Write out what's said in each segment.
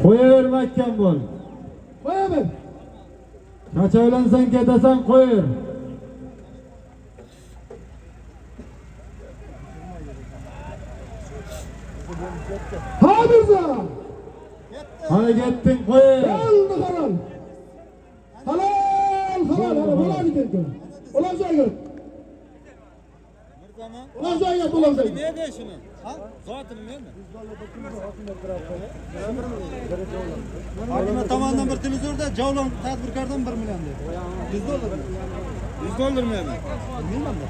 Qo'yaver mahkam bo'l. Qo'yaver. Qachaylansan ketasan qo'yaver. Ha Mirza. Qani ketding qo'yaver. Oldi halol. Halol, bo'ladi dedi. Ular joyga. Ular joyga bo'ladi. Ne de şunu? Ha? Zaten ne mi? Hakime tamamdan bir televizörde Cavlan tadbirkardan 1 milyon dedi. $100 mı hemen? Bilmem de.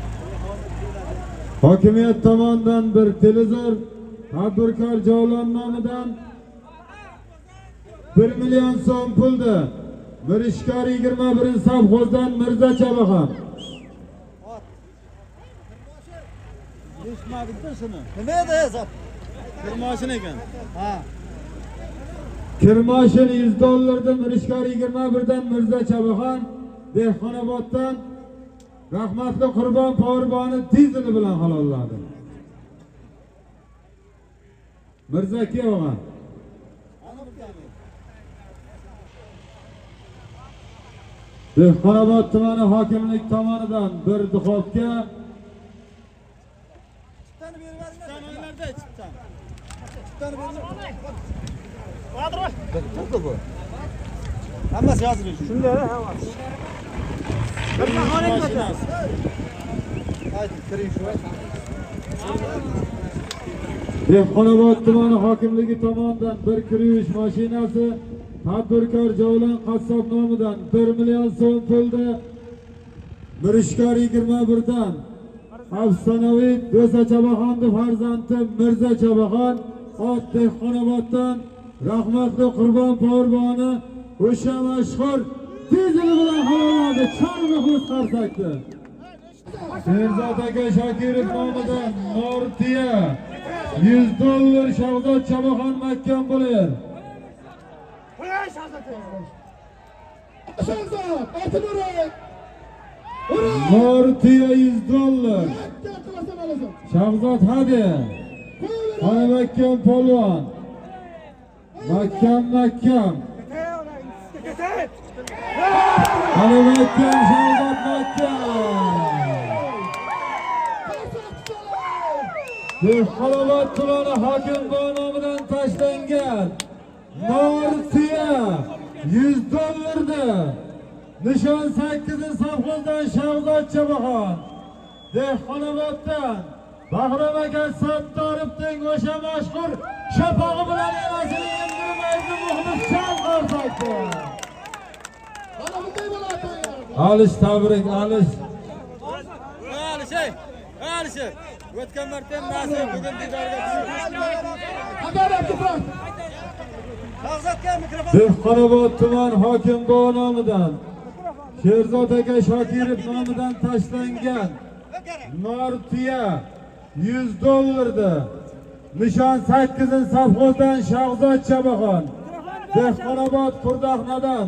Hokimiyat tomonidan bir televizor tadbirkor Javlon nomidan 1 milyon so'm puldi. Mirishkor 21-sovxozdan Mirza Chabaxon. Geçmedin de şunu. Ne de hesap? Kırmaşın eken. Ha. Kirmashin $100 Mirishkor 21dan Mirza Chabaxon Dehqonoboddan rahmatli Qurbon Porboni dizeli bilan halolladi. Mirza Kiyova. Dehqonobod tumani hokimlik tomonidan bir duxovka Hammasi yozilib shu. Shunday ha. Haydi kiring shu. Dehqonobod tumani hokimligi tomonidan bir kir yuvish mashinasi tadbirkor Javlon qassob nomidan 1 milyon so'm puldi. Mirishkor 21dan afsonaviy Do'sa Chabaxonning farzandi Mirza Chabaxon ot Dehqonoboddan rahmatli Qurbon Porboni o'sha mashhur dizeli bilan halolladi. Chor muxlis qarsakdi. Sherzod aka Shokirov nomidan Nortiya $100 Shahzod Chabaxon mahkam bo'lar. Shahzod, aytib Nortiya $100. Shahzod hadi. Qani mahkam polvon. Mahkam. Qani mahkam Shahzod mahkam. Dehqonobod tumani hokim nomidan tashlangan Nortiya $100'di. Nishon 8-sovxozdan Shahzod Chabaxon. Dehqonoboddan Bahrom aka Sattorovning o'sha mashhur shapog'i bilan enasini yendirmaydi muxlislar qarsakdi. Mana bunday bo'ladi. Alish tabrik, Alish. Alisher. O'tgan marta nasib bugun didorga Adolat. Shahzodga mikrofon. Dehqonobod tuman hokim nomidan Sherzod aka Shokirov nomidan tashlangan Nortiya $100'di. Nishon 8-sovxozdan Shahzod Chabaxon. Dehqonobod Qurdoqnadan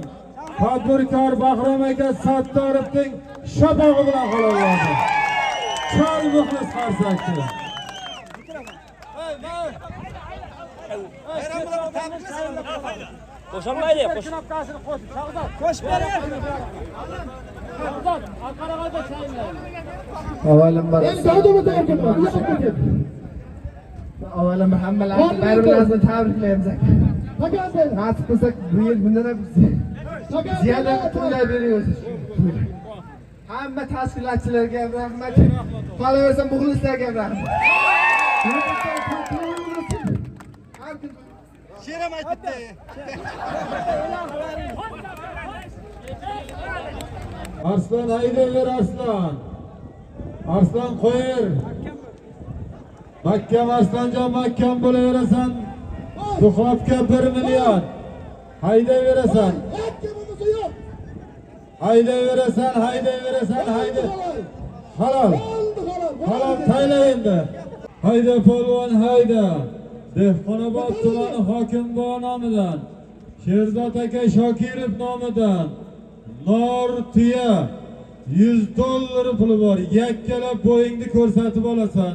tadbirkor Bahrom aka Sattorovning shapog'i bilan halolladi. Chor muxlis qarsakdi. Qo'shilmaydi. Qo'sh bering. Avvalambor hammalarni bir-birimizni tabriklaymiz aka. Nasib qilsak bu yil bundan ham ziyoda pullar beriyoruz. Hamma tashkilotchilarga rahmat. Qolaversa muxlislarga rahmat. Sheram aytdi. Arslan haydaver Arslan. Arslan qo'yir. Mahkam Arslanjon mahkam bo'laverasan. Duxovka 1 milyon. Haydayverasan. Haydayverasan. Halol. Halol tayla endi. Hayda polvon hayda. Dehqonobod tumani hokim nomidan Sherzod aka Shokirov nomidan Nortiya $100 puli bor. Yakkalab bo'yingni ko'rsatib olasan.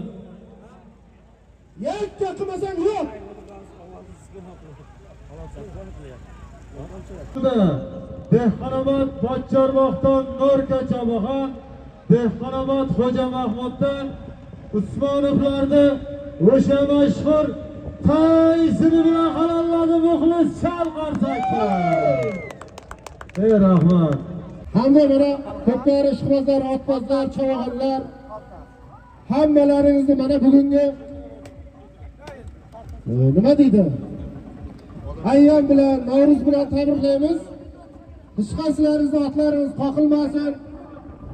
Yakka qilmasang yo'q. Dehqonobod Pochchorboqdan Norka Chabaxon, Dehqonobod Xo'ja Mahmuddan Usmonovlarni o'sha mashhur taysini bilan halolladi muxlis chal qarsaklar. Ey rahmat. Hamda mana ko'pkari ishqibozlar, otbozlar, chavoqlar hammalaringizni mana bugungi nima deydi? Ayyom bilan, Navro'z bilan tabriklaymiz. Hech qaysalaringizni otlaringiz qoqilmasin,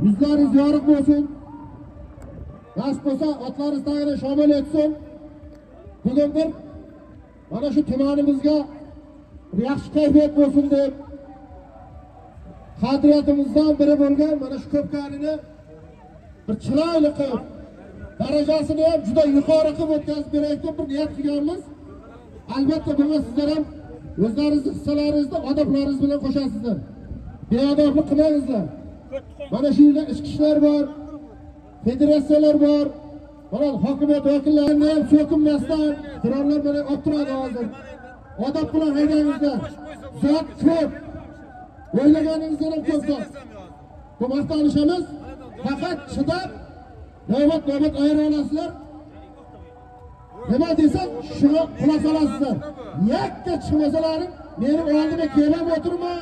yuzlaringiz yorug' bo'lsin. Nasib bo'lsa, otlaringiz tagida shamol etsin. Bugun bir mana shu tumanimizga bir yaxshi kayfiyat bo'lsin deb qadriyatimizdan biri bo'lgan mana shu ko'pkarini bir chiroyli qilib, darajasini ham juda yuqori qilib o'tkazib beraylik deb bir niyat qilganmiz. Albatta bunga sizlar ham o'zlaringizni hissalaringizni odoblaringiz bilan qo'shasizlar. Beodoblik qilmangizlar. Mana shu yerda ichki ishlar bor, federatsiyalar bor. Mana hokimiyat vakillarini ham so'kinmasdan birovlar bilan olib turadi hozir. Odob bilan haydangizlar. Zot ko'p. O'ylaganingizdan ham ko'p zot. Bu maqtanishamiz. Faqat chidab navbat ayira olasizlar. Nima desam, shuni quloq solasizlar. Yakka chiqmasalaring, meni oldimga kelib o'tirma.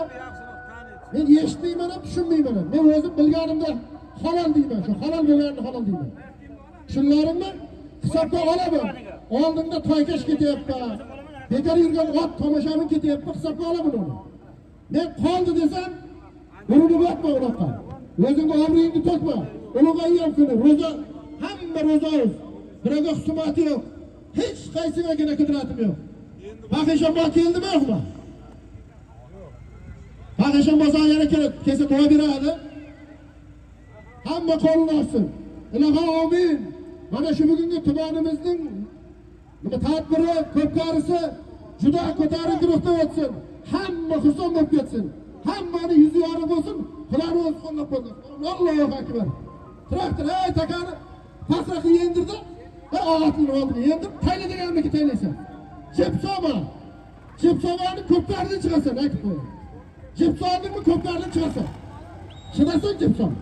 Men eshitmayman ham, tushunmayman ham. Men o'zim bilganimda halol deyman, shu halol bo'lganini halol deyman. Shunlarimni hisobga olaman. Oldinda toykash ketyapti. Bekor yurgan ot tomoshabin ketyapti, hisobga olaman uni. Men qoldi desam, buni bo'tma unaqa. O'zingga obro'yingni to'kma. Ulug'aygan kuni ro'za, hamma ro'za. Birovga husumati yo'q. Hech qaysigagina qidratim yo'q. Fahishonbo keldimi yo'qmi? Fahishonbo yana kelsa duo beradi. Hamma qo'lini ochsin. Ilohi amin. Mana shu bugungi tumanimizning nima tadbiri, ko'pkarisi juda ko'tarinki ruhda o'tsin. Hamma xursand bo'lib ketsin. Hammani yuzi yorug' bo'lsin. Xudoning o'zi qo'llab qo'ysin. Allohu akbar. Traktor ey takani pasraqni yendirdi. Va og'atni oldiga yendim. Tayla deganimki taylaysan. Chepsomani ko'pkardan chiqasan, aytib qo'yaman. Chepsomni ko'pkardan chiqasan. Chidasan chepsom.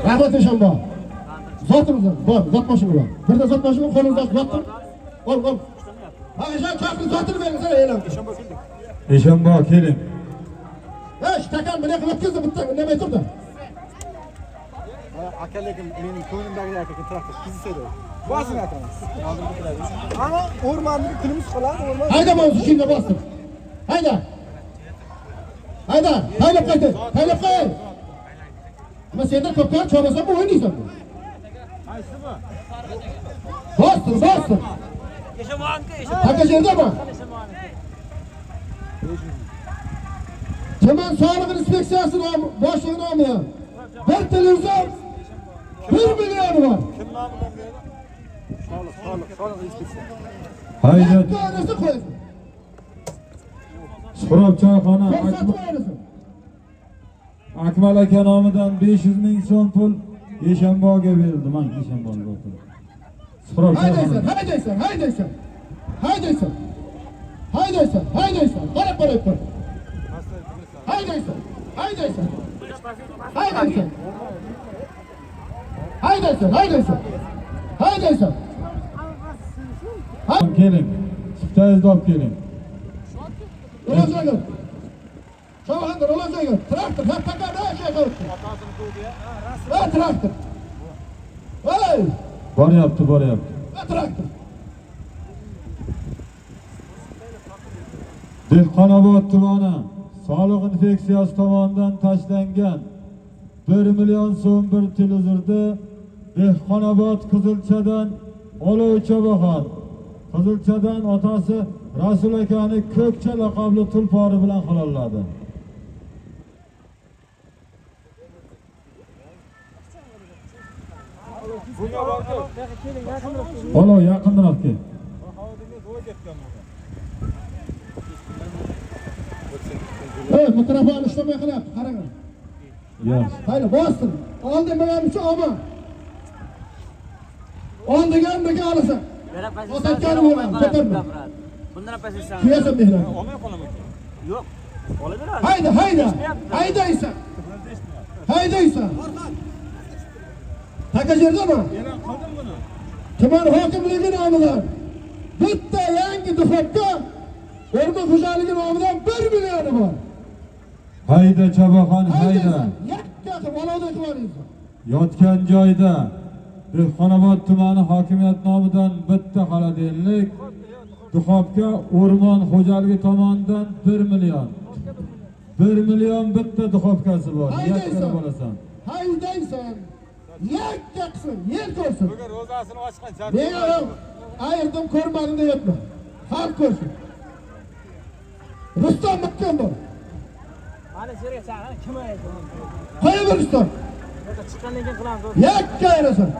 Rahmat inshaalloh. Zotimizdan, bor, zot mashina bor. Birda zot mashina qo'limizda zotdir. Ol. Fahishon chaqir zotini beringlar e'lon. Eshonbo keling. Ey, takan buni qilib o'tkazdi bitta, nima aytibdi? Akalekim mening ko'nglimdagi akaga traktor kizisadi. Bosin akamiz. Ana o'rmonni kunimiz qoladi, o'rmon. Hayda bo'lsa shunga bosdim. Hayda, taylab qo'y. Nima senda ko'pkar cho'rasan bu o'ynaysan bu. Qaysi bu? Bosdim. Taka yerdami? Tuman sog'liq inspeksiyasining boshlig'i nomi ham. Bir televizor 1 million bor. Kim nomidan beri? Sog'liq inspeksiya. Hayda. Qo'yarsa qo'ysin. Suhrab choyxona Ko'rsatib qo'yarsan. Akmal aka nomidan 500 ming so'm pul Eshonboga berildi. Men Eshonboga o'tirdim. Suhrab choyxona. Haydaysan. Qarab tur. Haydaysan. Keling. Chiftangizni olib keling. Ro'zaga. Shohanda ro'zaga. Traktor, takada shay qilibdi. Traktor. Hey! Boryapti. Traktor. Dehqonobod tumani soliq inspeksiyasi tomonidan tashlangan 1 million so'm bir televizorda Dehqonobod Qizilchadan Olov Chabaxon, Qizilchadan otasi Rasul akani ko'kcha laqabli tulpori bilan halolladi. Olov yaqinroq kel. Mikrofon ishlamay qilyapti, qarang. Yaxshi. Haydi, bossin. Oldin bilan uchun olma. Oldigan olasan. Otayotganim bilan ko'tarma. Bundan apasizsan. Kuyasan mehran. Olmay qolaman. Yo'q. Olaveradi. Hayda. Haydaysan. Haydaysan. Takajerdami? Yana qoldim buni. Tuman hokimligi nomidan bitta yangi duxobga o'rmon xo'jaligi nomidan 1 million bor. Hayda Chabaxon, hayda. Yakka qilib olovda qilaverasiz. Yotgan joyda Dehqonobod tumani hokimiyat nomidan bitta xaladellik duxobga o'rmon xo'jaligi tomonidan 1 million. 1 million bitta duxobkasi bor. Yakka bo'lasan. Haydaysan. Yakka qilsin, yer ko'rsin. Bugun ro'zasini ochgan. Nega ayirdim ko'rmadim deyapman. Xalq ko'rsin. Rustam Makkan bor. Mana yerga chaqir, kim aytdi? Qo'yaver Rustam. O'ta chiqqandan keyin qilamiz. Yakka ayirasan.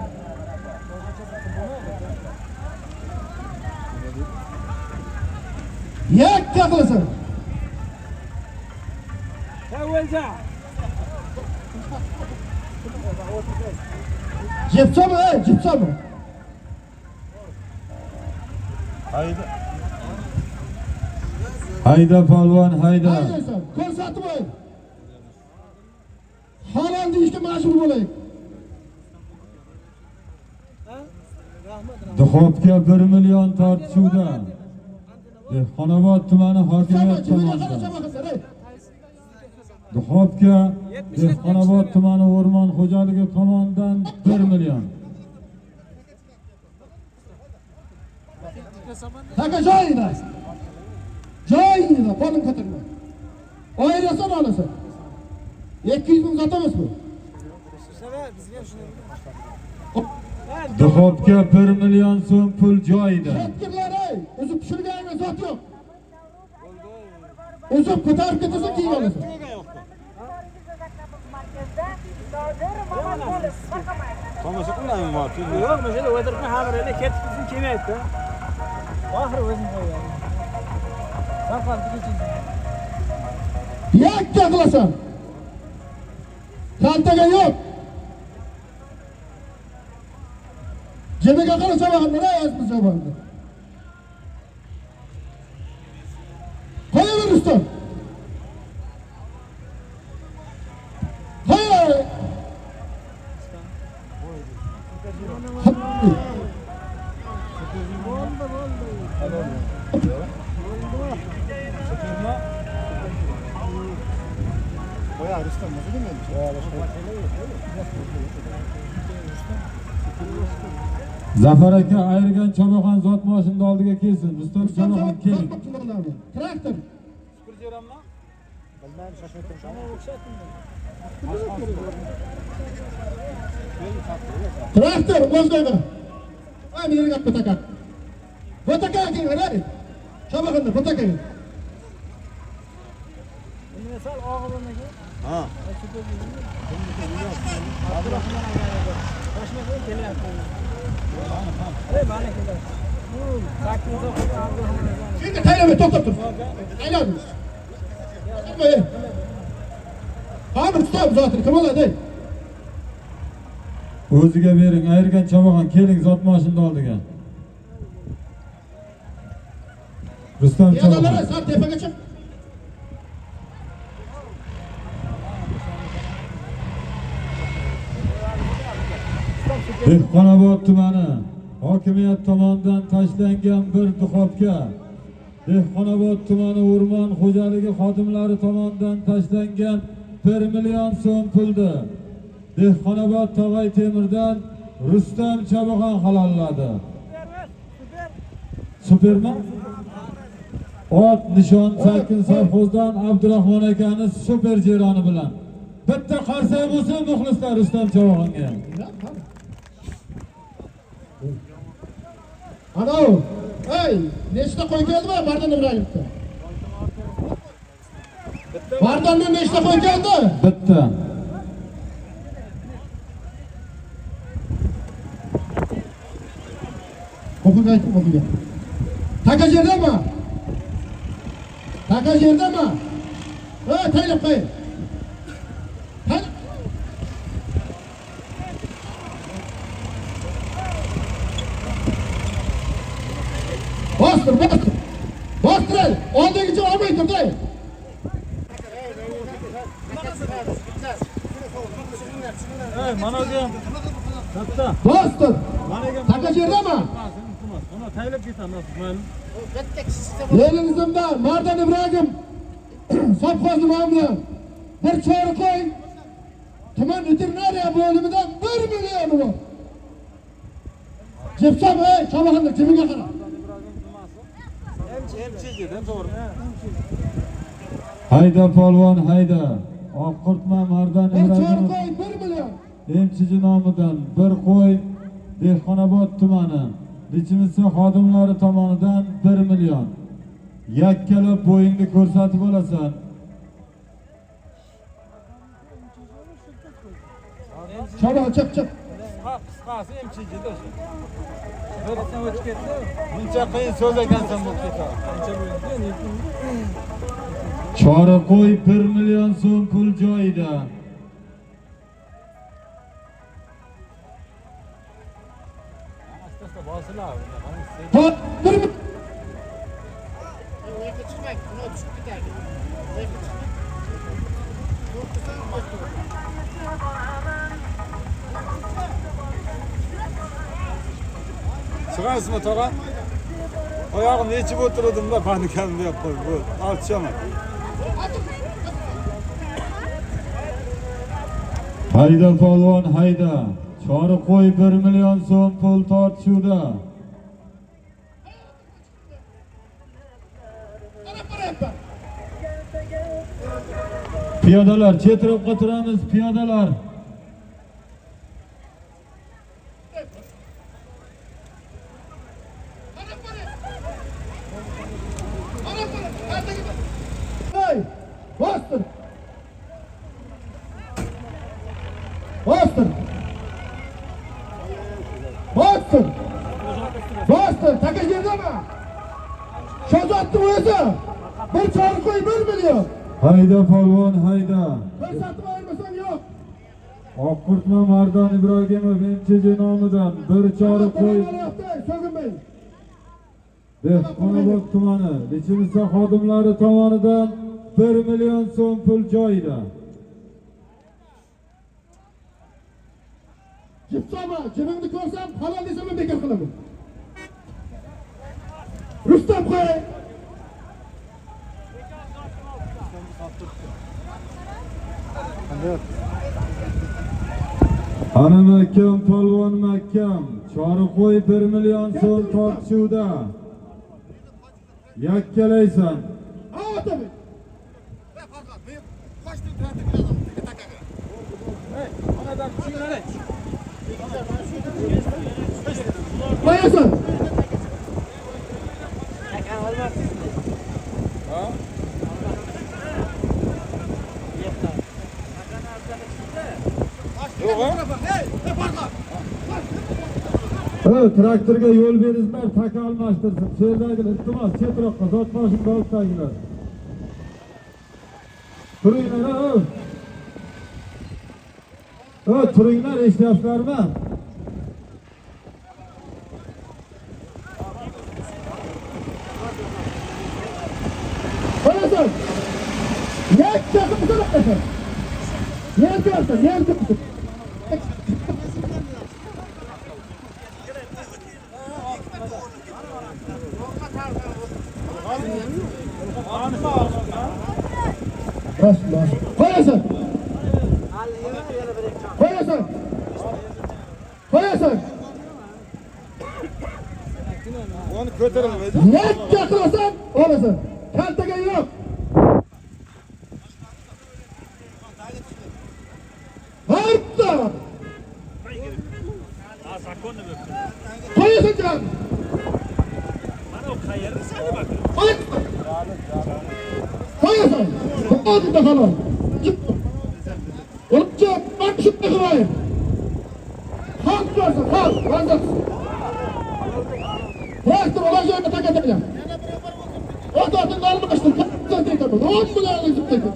Yakka qilasan. Tavvalja. Jepsami, jepsami. Hayda polvon, hayda. Haydaysan, ko'rsatib qo'y. Halol deyishga majbur bo'laylik. Duxobga 1 million tortishuvda Dehqonobod tumani hokimiyat tomonidan Duxobga Dehqonobod tumani o'rmon xo'jaligi tomonidan 1 million. Taka joyida. Joyida, qo'lin ko'tarma. Oyrasan olasan. 200 ming sotamiz bu. Duxobga 1 million so'm pul joyida. Yetkirlar ey, o'zib pishirganga zot yo'q. O'zib ko'tarib ketasa keyin olasan. Tomosha qilmayman bor. Yo'q, mana shunda o'tiribman, xabarlar ketib bizning kelmayapti. Oxiri o'zim qo'yaman. Sarfar birinchi. Yakka qilasan. Kaltaga yo'q. Cebiga qarasa bakın, nereye yazmış yabancı? Koyuver üstüne. Hayır. Qo'ya, Rustam, nima demaymiz? Zafar aka ayirgan Chabaxon zot moshinni oldiga kelsin. Rustam Chabaxon keling. Traktor. Superjerammi? Bilmayman, shoshmay turishim. Traktor, o'zgaga. Ay, meni gap potaka. Potaka kelinglar. Chabaxonni potaka. Uni sal og'irdan keyin. Ha. Toshmadan kelyapti. Ey, mana kelyapti. Sakkiz o'qib Şimdi taylama to'xtab tur. Aylan. Nima? Hamir tutab zotini kim oladi? O'ziga bering, ayirgan Chabaxon keling zot moshinni oldiga. Rustam Chabaxon. Yadalara sen tepaga chiq. Dehqonobod tumani hokimiyat tomonidan tashlangan bir duxobga Dehqonobod tumani o'rmon xo'jaligi xodimlari tomonidan tashlangan 1 million so'm puldi Dehqonobod Tog'ay Temirdan Rustam Chabaxon halolladi. Superman? Ot nishon Sakin Sarxozdan Abdurahmon akani super jeroni bilan. Bitta qarsak bo'lsa muxlislar Rustam Chabaxonga. Anov, Hey, nechta qo'y keldimi Mardon Ibrohimovga? Mardondan nechta qo'y keldi? Bitta. O'qiga aytib o'qiga. Taka yerdami? Taka yerdami? Taylab qo'y. Bostir, bostir. Bostir. Oldigicha olmay turdi. Mana o'zim. Katta. Bostir. Mana ekan. Taka yerdami? Mana taylab ketamiz. Leninizmda Mardon Ibrohim sovxoz bilan bir chori qo'y. Tuman veterinariya bo'limidan 1 million bor. Jepsam, chavaxonda jiminga qara. Hayda polvon, hayda. Oqqurtma Mardon Bir chori Ibrohimov qo'y 1 million. emchiji nomidan bir qo'y Dehqonobod tumani bichimisi xodimlari tomonidan 1 million. Yakkalab bo'yingni ko'rsatib olasan. Chava chiq. Qisqasi emchijida shu. Birdan o'tib ketdi. Buncha qiyin so'z ekansan bu ketadi. Qancha bo'ldi? Chori qo'y 1 million so'm pul joyida. Asta bosilar. Hop, 1 million. Sig'aysizmi tog'a? Oyog'imni yechib o'tirdim-da, panikamni yo'q qo'y. Bu oltishaman. Hayda polvon, hayda. Chori qo'y 1 million so'm pul tortishuvda. Piyodalar, chetroqqa turamiz, piyodalar. Hey, bostir. Bostir. Bostir. Bostir. Taka yerdami? Shozodning o'zi. Bir chori qo'y 1 million. Hayda polvon, hayda. Ko'rsatib ayirmasam yo'q. Oqqurtma Mardon Ibrohimov emchiji nomidan bir chori qo'y So'ginmang. Dehqonobod tumani bichimisi xodimlari tomonidan 1 million so'm pul joyida. Jipsama, jibingni ko'rsam, halol desam bekor qilaman. Rustam qo'y. Ana mahkam polvon mahkam. Chori qo'y 1 million so'm tortishuvda. Yakkalaysan. Avatomi. Qo'yasan. Traktorga yo'l beringlar, taka almashtirsin. Sherdagilar iltimos chetroqqa zot boshimda olib taginglar. Turinglar, turinglar, eshityapsizlarmi? Qo'yasan. Yakka qilib qo'yasan. Yakka. Bas. Qo'yasan. Onu ko'tarilmaydi. Yakka qilasan, olasan. Kaltaga yo'q. Hayda. Qo'yasan jon. Koyasan. Hadi bakalım. Olunca bak şu bakayım. Halk varsa halk. Vazaksın. Bıraktım olacağını tak edeceğim. O da adını almıştır. Kaptan tekrar. 10 milyonluk zıplayın.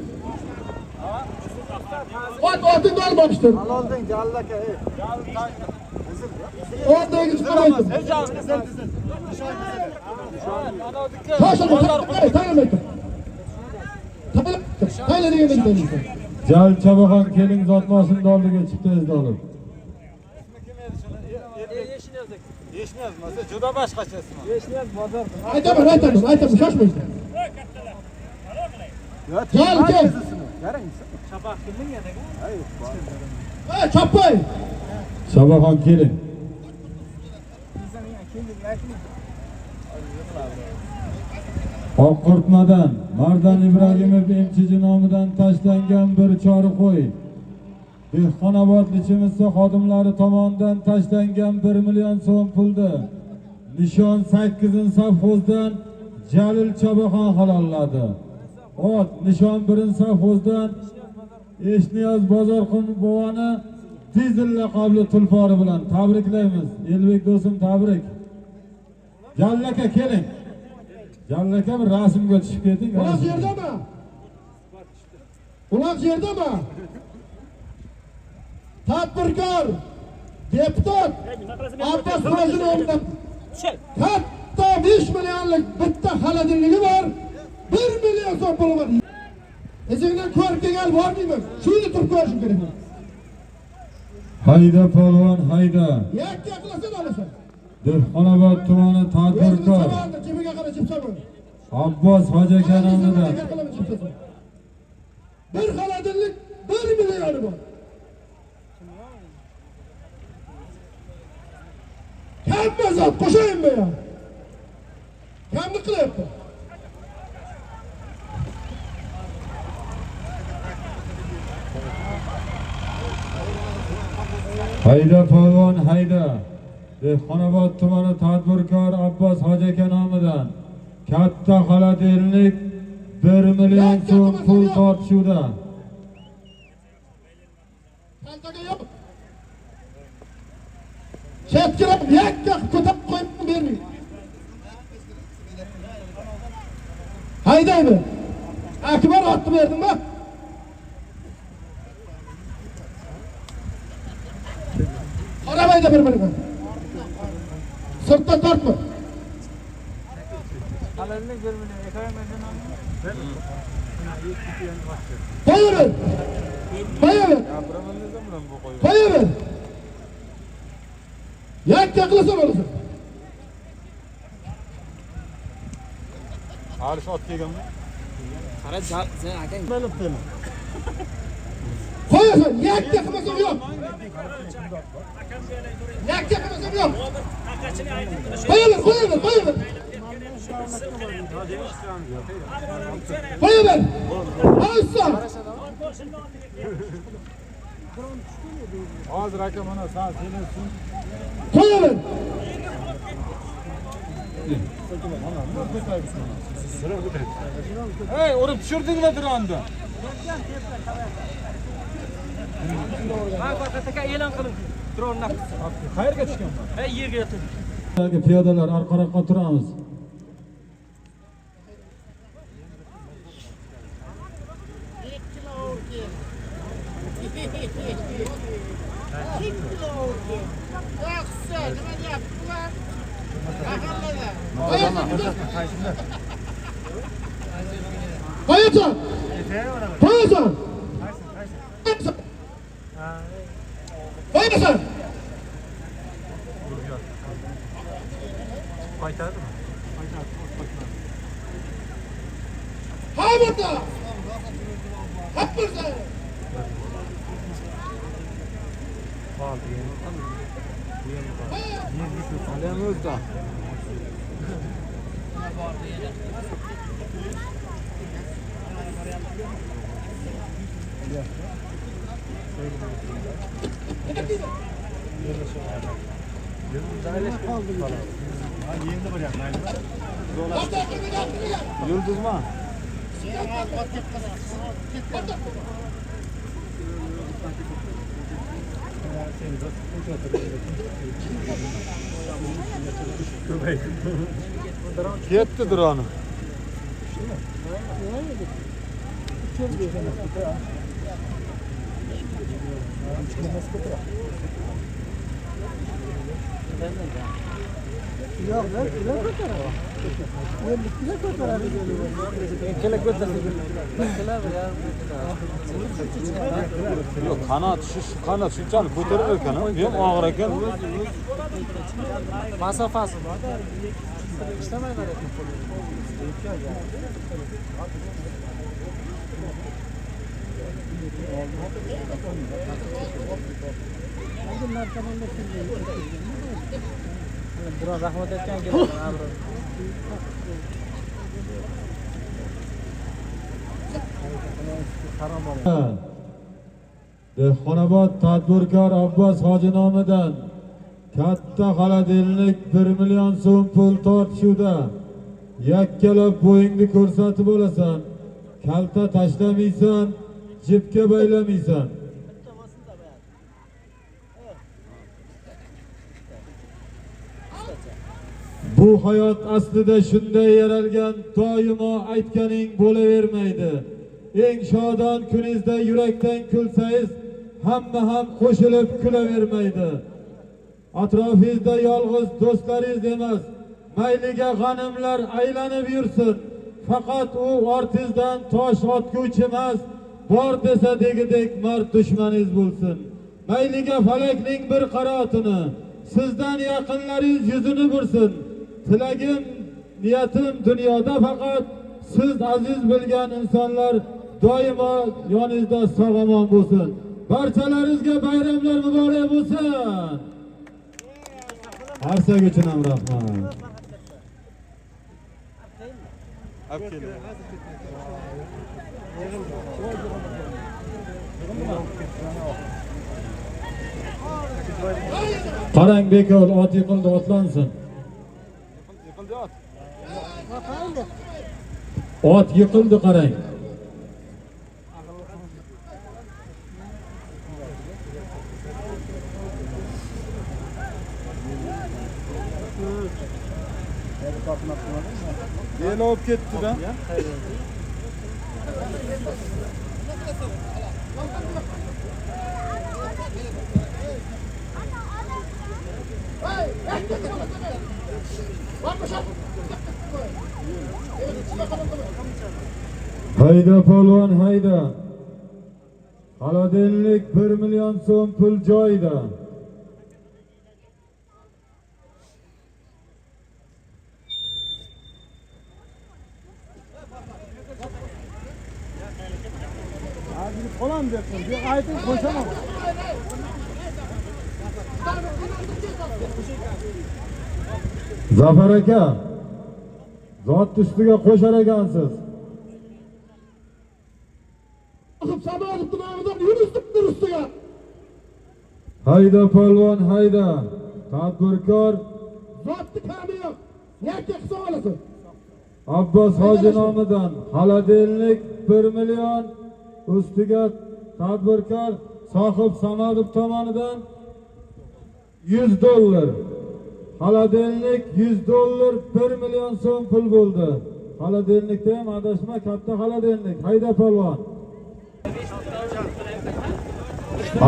O adını almamıştır. Al oldun callaka. Orada geçip bıraktım. Taşalım. Tanımayın. Tanımayın. Tanımayın. Jalil Chabaxon keling zotmasini oldiga chiqdi ezdi olib. Yeshni yozmasa juda boshqachasi. Aytaman, şaşmayın. Gel, gel. Şafak kimning yana? Ha, çapay. Chabaxon keling. Oqqurtmadan Mardan Ibragimov MChJ nomidan tashlangan bir chori qo'y. Dehqonobod lichimizda xodimlari tomonidan tashlangan 1 million so'm pulni Nishon 8-safxozdan Jalil Chabaxon halolladi. Ot Nishon 1-safxozdan Eshniyoz Bozorqul buvani Dizil laqabli tulpori bilan tabriklaymiz. Elbek do'stim, tabrik. Jalil aka keling. Jalil aka bir rasmga tushib keting. Ular yerdami? Ular yerdami? Tadbirkor, deputat, Abbos Hoji nomidan katta 5 millionlik bitta xolodilnigi bor. 1 million so'm puli bor. Ezingdan ko'rib kelgan bormayman. Shuni turib ko'rishim kerak. Hayda polvon, hayda. Yakka qilasan olasan. Dehqonobod tumani tadbirkor Jibiga qarab chipsaman. Abbos Hoji aka nomidan bir xolodillik 1 million bor. Kamma zot qo'shayinmi ya? Kamni qilyapti. Hayda polvon, hayda. Dehqonobod tumani tadbirkor Abbos Hoji aka nomidan katta xolodilnik 1 million so'm pul tortishuvda. Kaltaga yo'q. Chetkilar yakka ko'tarib qo'yib bermang. Haydaymi? Akbar otni berdingmi? Arabayda bir-biriga. Sirtdan tortma. Xolodilnik 1 million, ekonomiyadan Qo'yaver. Qo'yaver. Qo'yaver. Yakka qilasan olasan. Hali ot kelganmi? Qara, sen akang Qo'yasan, yakka qilmasam yo'q. Yakka qilmasam yo'q. Qo'yaver. Qo'yaver. Olsa. Hozir aka mana sen sensin. Qo'yaver. Hey, urib tushirdinglar dronni. Aka e'lon qiling. Dronni. Qayerga tushgan bu? Yerga yotib. Piyodalar orqaroqqa turamiz. Qo'yasan. Qo'yasan. Qo'yasan. Qaytadimi? Ha burada. Hep burada. Alemizda. Yulduzman. Ketdi droni. Yok, kilo ko'taradi. 50 kilo ko'taradi. Kilo ko'taradi. Yo'q, qanot shunchalik ko'tarar ekan, bu ham og'ir ekan. Masofasi bor. Ishtamaylar ekan. Biroz rahmat aytgan keladi. Dehqonobod tadbirkor Abbos hoji nomidan katta xolodilnik 1 million so'm pul tortishuvda yakkalab bo'yingni ko'rsatib olasan, kalta tashlamaysan, jibga baylamaysan. Bu hayot aslida shunday yaralgan, doimo aytganing bo'lavermaydi. Eng shodon kuningizda yurakdan kulsangiz, hamma ham qo'shilib kulavermaydi. Atrofingizda yolg'iz do'stlaringiz emas, mayliga g'animlar aylanib yursin. Faqat u ortingizdan tosh otguvchi emas, bor desa degidek mard dushmaningiz bo'lsin. Mayliga falakning bir qanotini, sizdan yaqinlaringiz yuzini bursin. Tilagim, niyatim dunyoda faqat siz aziz bilgan insonlar doimo yoningizda sog'-omon bo'lsin. Barchalaringizga bayramlar muborak bo'lsin. Arsaga uchun ham rahmat. Qarang bekor, ot yiqildi, otlansin. Ot yiqildi, qarang. Bel olib ketdi-da. Hayda polvon, hayda. Xolodilnik 1 million so'm pul joyida. Hadi falan dersin. Bir ayetini koşamam. Zafar aka, zot ustiga qo'shar ekansiz. Samolyotni nomidan yuristni ustiga. Hayda polvon, hayda. Tadbirkor Zotni kami yo'q. Yakka hisob olasan. Abbos hoji nomidan xolodilnik 1 million, ustiga tadbirkor sohib Samadov tomonidan 100 dollar. Xolodilnik 100 dollar, 1 million so'm pul bo'ldi. Xolodilnikda ham adashma, katta xolodilnik. Hayda polvon.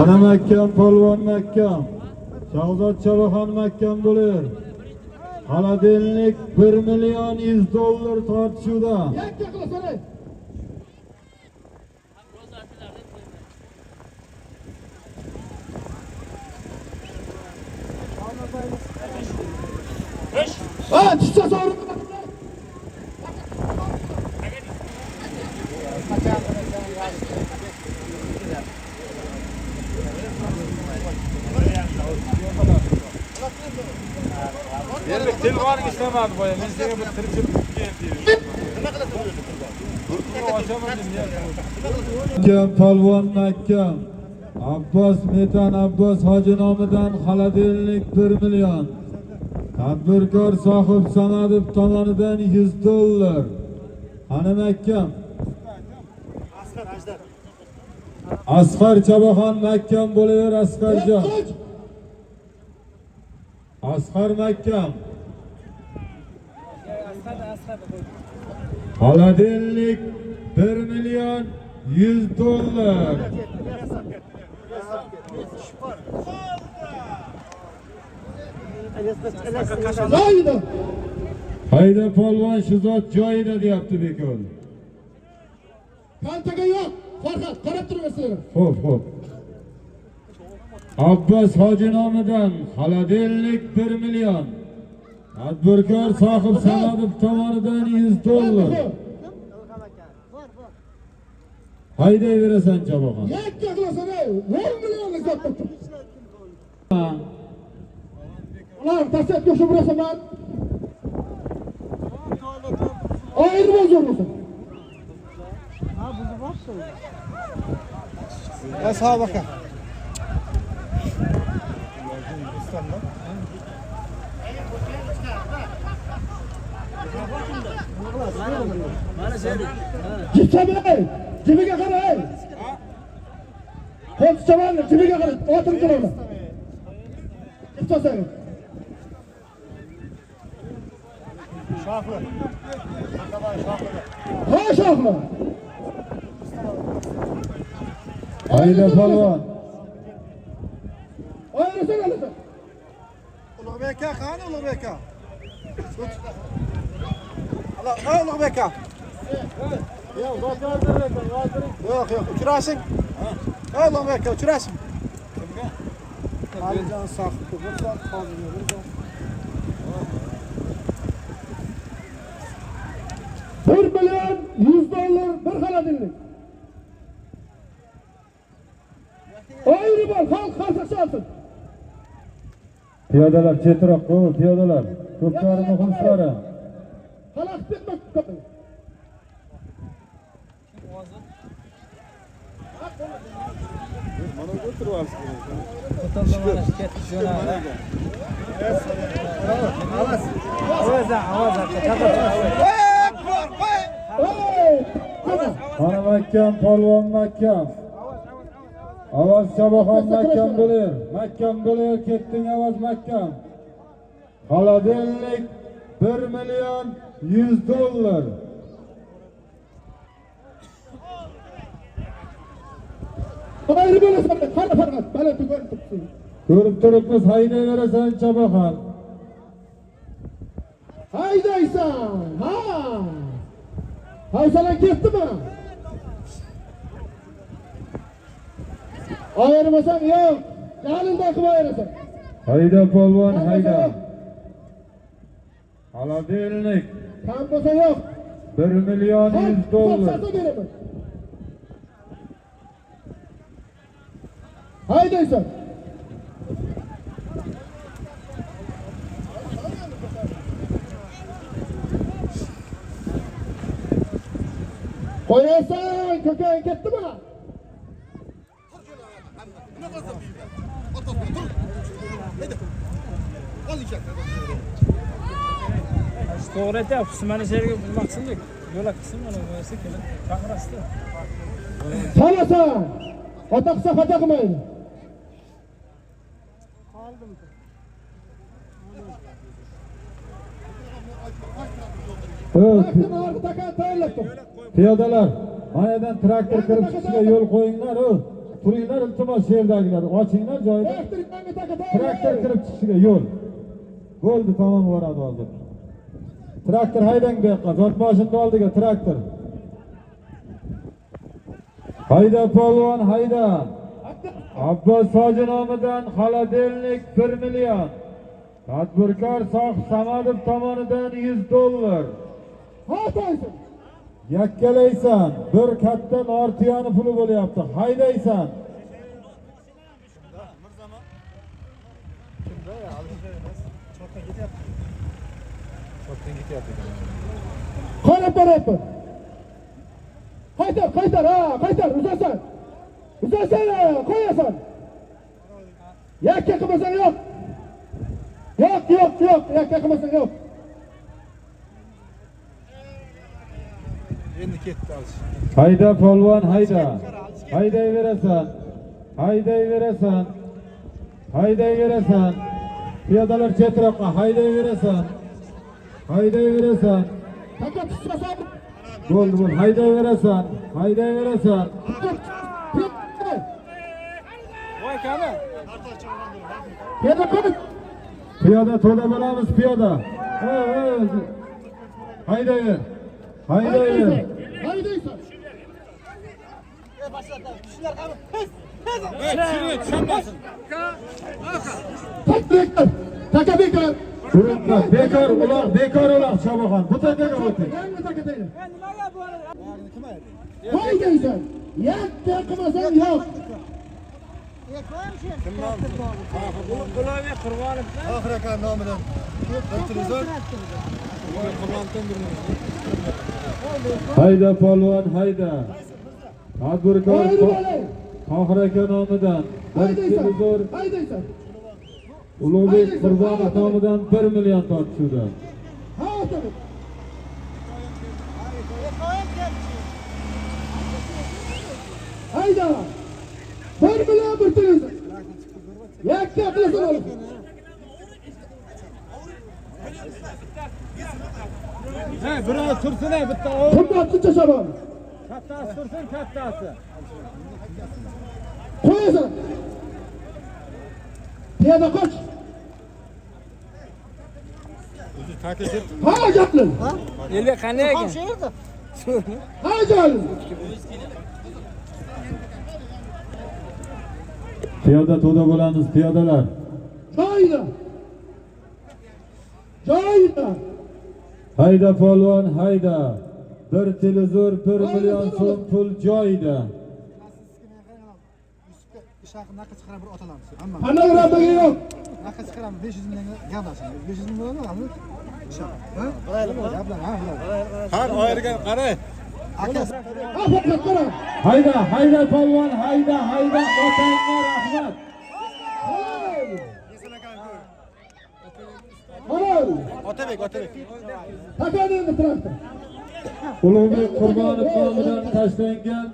Ana Makkam polvon Makkam. Shahzod Chalaxon Makkam bo'lar. Xolodilnik 1 million 100 dollar tortishuvda. Yakka qilasan. Ha, tushsa sovrinni. Yerlik telefonun istemedi boya. Ben sana bir tırçılık geldi. Burkunu açamadım ya. Makkam polvon Makkam. Abbos Metan Abbos hoji nomidan xolodilnik 1 million. Tadbirkor Sohib Samadov tomonidan $100. Xanim akkam. Asqar Chabaxon Makkam bo'laver Asqarjon. Asqar Makkam. Xolodilnik 1 million $100. Joyida. Hayda polvon shu zot joyida deyapti bekor. Kantaga yo'q. Farhod, qarab turasizlar. Xo'p. Abbos hoji nomidan xolodilnik 1 million. Tadbirkor Sohib Samadov tomonidan $100. Haydayverasan Chabaxon. Yakka qilasan, 10 million izlab turibdi. Ular tasavvur shu bilasan. Ayirma zo'rmisan. Sağ bakın. Gitsamay, cibiga qarang. Qo'l chavanni cibiga qarang, o'tirib turaman. Gitsasan. Şahlı. Ha shohmi. Hayda polvon. Ayirasan alasan. Ulug'beka qani Ulug'beka? Allah, Ulug'beka. Yo'q, uchrashing. Ulug'beka, uchrashing. Alijon Sohib bo'lsa, hozir bo'lsa. 1 million $100 bir xolodilnik. Ayirib ol, xalq qarsak olsin. Piyodalar chetroq qo'y, piyodalar. Ko'pkari muxlislari. Xalaq ketmoqda. Xanim akkam, polvon Makkam. Ovoz Chabaxon Makkam bo'lar. Makkam bo'lar, ketding ovoz Makkam. Xolodilnik 1 million $100. Ayirib olasan, qara Farhod, baland ko'rib turibsiz. Ko'rib turibmiz, haydayverasan Chabaxon. Haydaysan, ha. Havsalan ketdimi? Ayirmasam yo'q. Jalindan qilib ayirasan. Hayda polvon, hayda. Xolodilnik Kam bo'lsa yo'q. 1 million $100. Sotsa beraman. Haydaysan. Qo'yasan, ko'kang ketdimi? To'g'ri aytyapsiz. Mana shu yerga maqsadlik yo'lak qism mana bo'lsa kelib chaqirasizda. Solasan. Xato qilsa xato qilmaydi. Vaqtini orqa takan tayyorlab tur. Piyodalar, manadan traktor kirib chiqishiga yo'l qo'yinglar. Turinglar, iltimos yerdagilar, ochinglar joyida. Traktor kirib chiqishiga yo'l. Bo'ldi, tamom boradi hozir. Traktor haydang bu yoqqa, zot moshinni oldiga traktor. Hayda polvon, hayda. Abbos hoji nomidan xolodilnik 1 million. Tadbirkor Sohib Samadov tomonidan $100. Haydaysan. Yakkalaysan, bir katta nortiyani puli bo'lyapti. Haydaysan. Qarab boryapti. Qaytar, ha, qaytar, uzasan. Uzasana, qo'yasan. Yakka qilmasang yo'q. Yo'q, yakka qilmasang yo'q. Endi ketdi alish. Hayda polvon, hayda. Haydayverasan. Haydayverasan. Haydayverasan. Piyodalar chetroqqa haydayverasan. Haydayverasan. Taka tushmasan. Bo'ldi. Haydayverasan. Haydayverasan. Voy kami. Piyoda qo'y. Piyoda to'da bo'lamiz, piyoda. Haydayver. Haydayver. Haydaysan. Taka bekor. Turiblar, bekor uloq Shobaxon. Bu takaga o'ting. Yangi taka deydi. Nimaga bu? Bag'rini qilmaydi. Haydaysan. Yakka qilmasang yo'q. Bularga qurbanib. Oxir aka nomidan bir televizor. Hayda polvon, hayda. Tadbirkor Haydi bola. Tohir aka nomidan bir televizor, Haydaysan. Ulug'bek Qurbonov nomidan 1 million tortishuvda. Ha, tabii. Hayda. 1 million bir televizor. Yakka qilasan oğlum. Biroz tursin bitta o. Hurmatli Shobaxon. Kattasi tursin, kattasi. Qo'yasan. Piyoda qoch. Taka ketdi. Ha, gaplin. Elga qanday ekan? Ha, joyli. Piyoda to'da bo'lamiz, piyodalar. Joyida. Joyida. Hayda polvon, hayda. Bir televizor 1 million so'm pul joyida. Ishaqni naqa chiqarib bir otalarmiz. Hamma. Ana rabbiga yo'q. Naqa chiqaramiz 500 millionga gaplashin. 500 million bo'ladimi? Ishaq. Ha? Gaplar, ha, bular. Har oyirga qarang. Akasi. Ha, faqat qara. Hayda polvon, hayda. Otangga rahmat. Halol. Otabek. Takani endi traktor. Ulug'bek Qurbonov nomidan tashlangan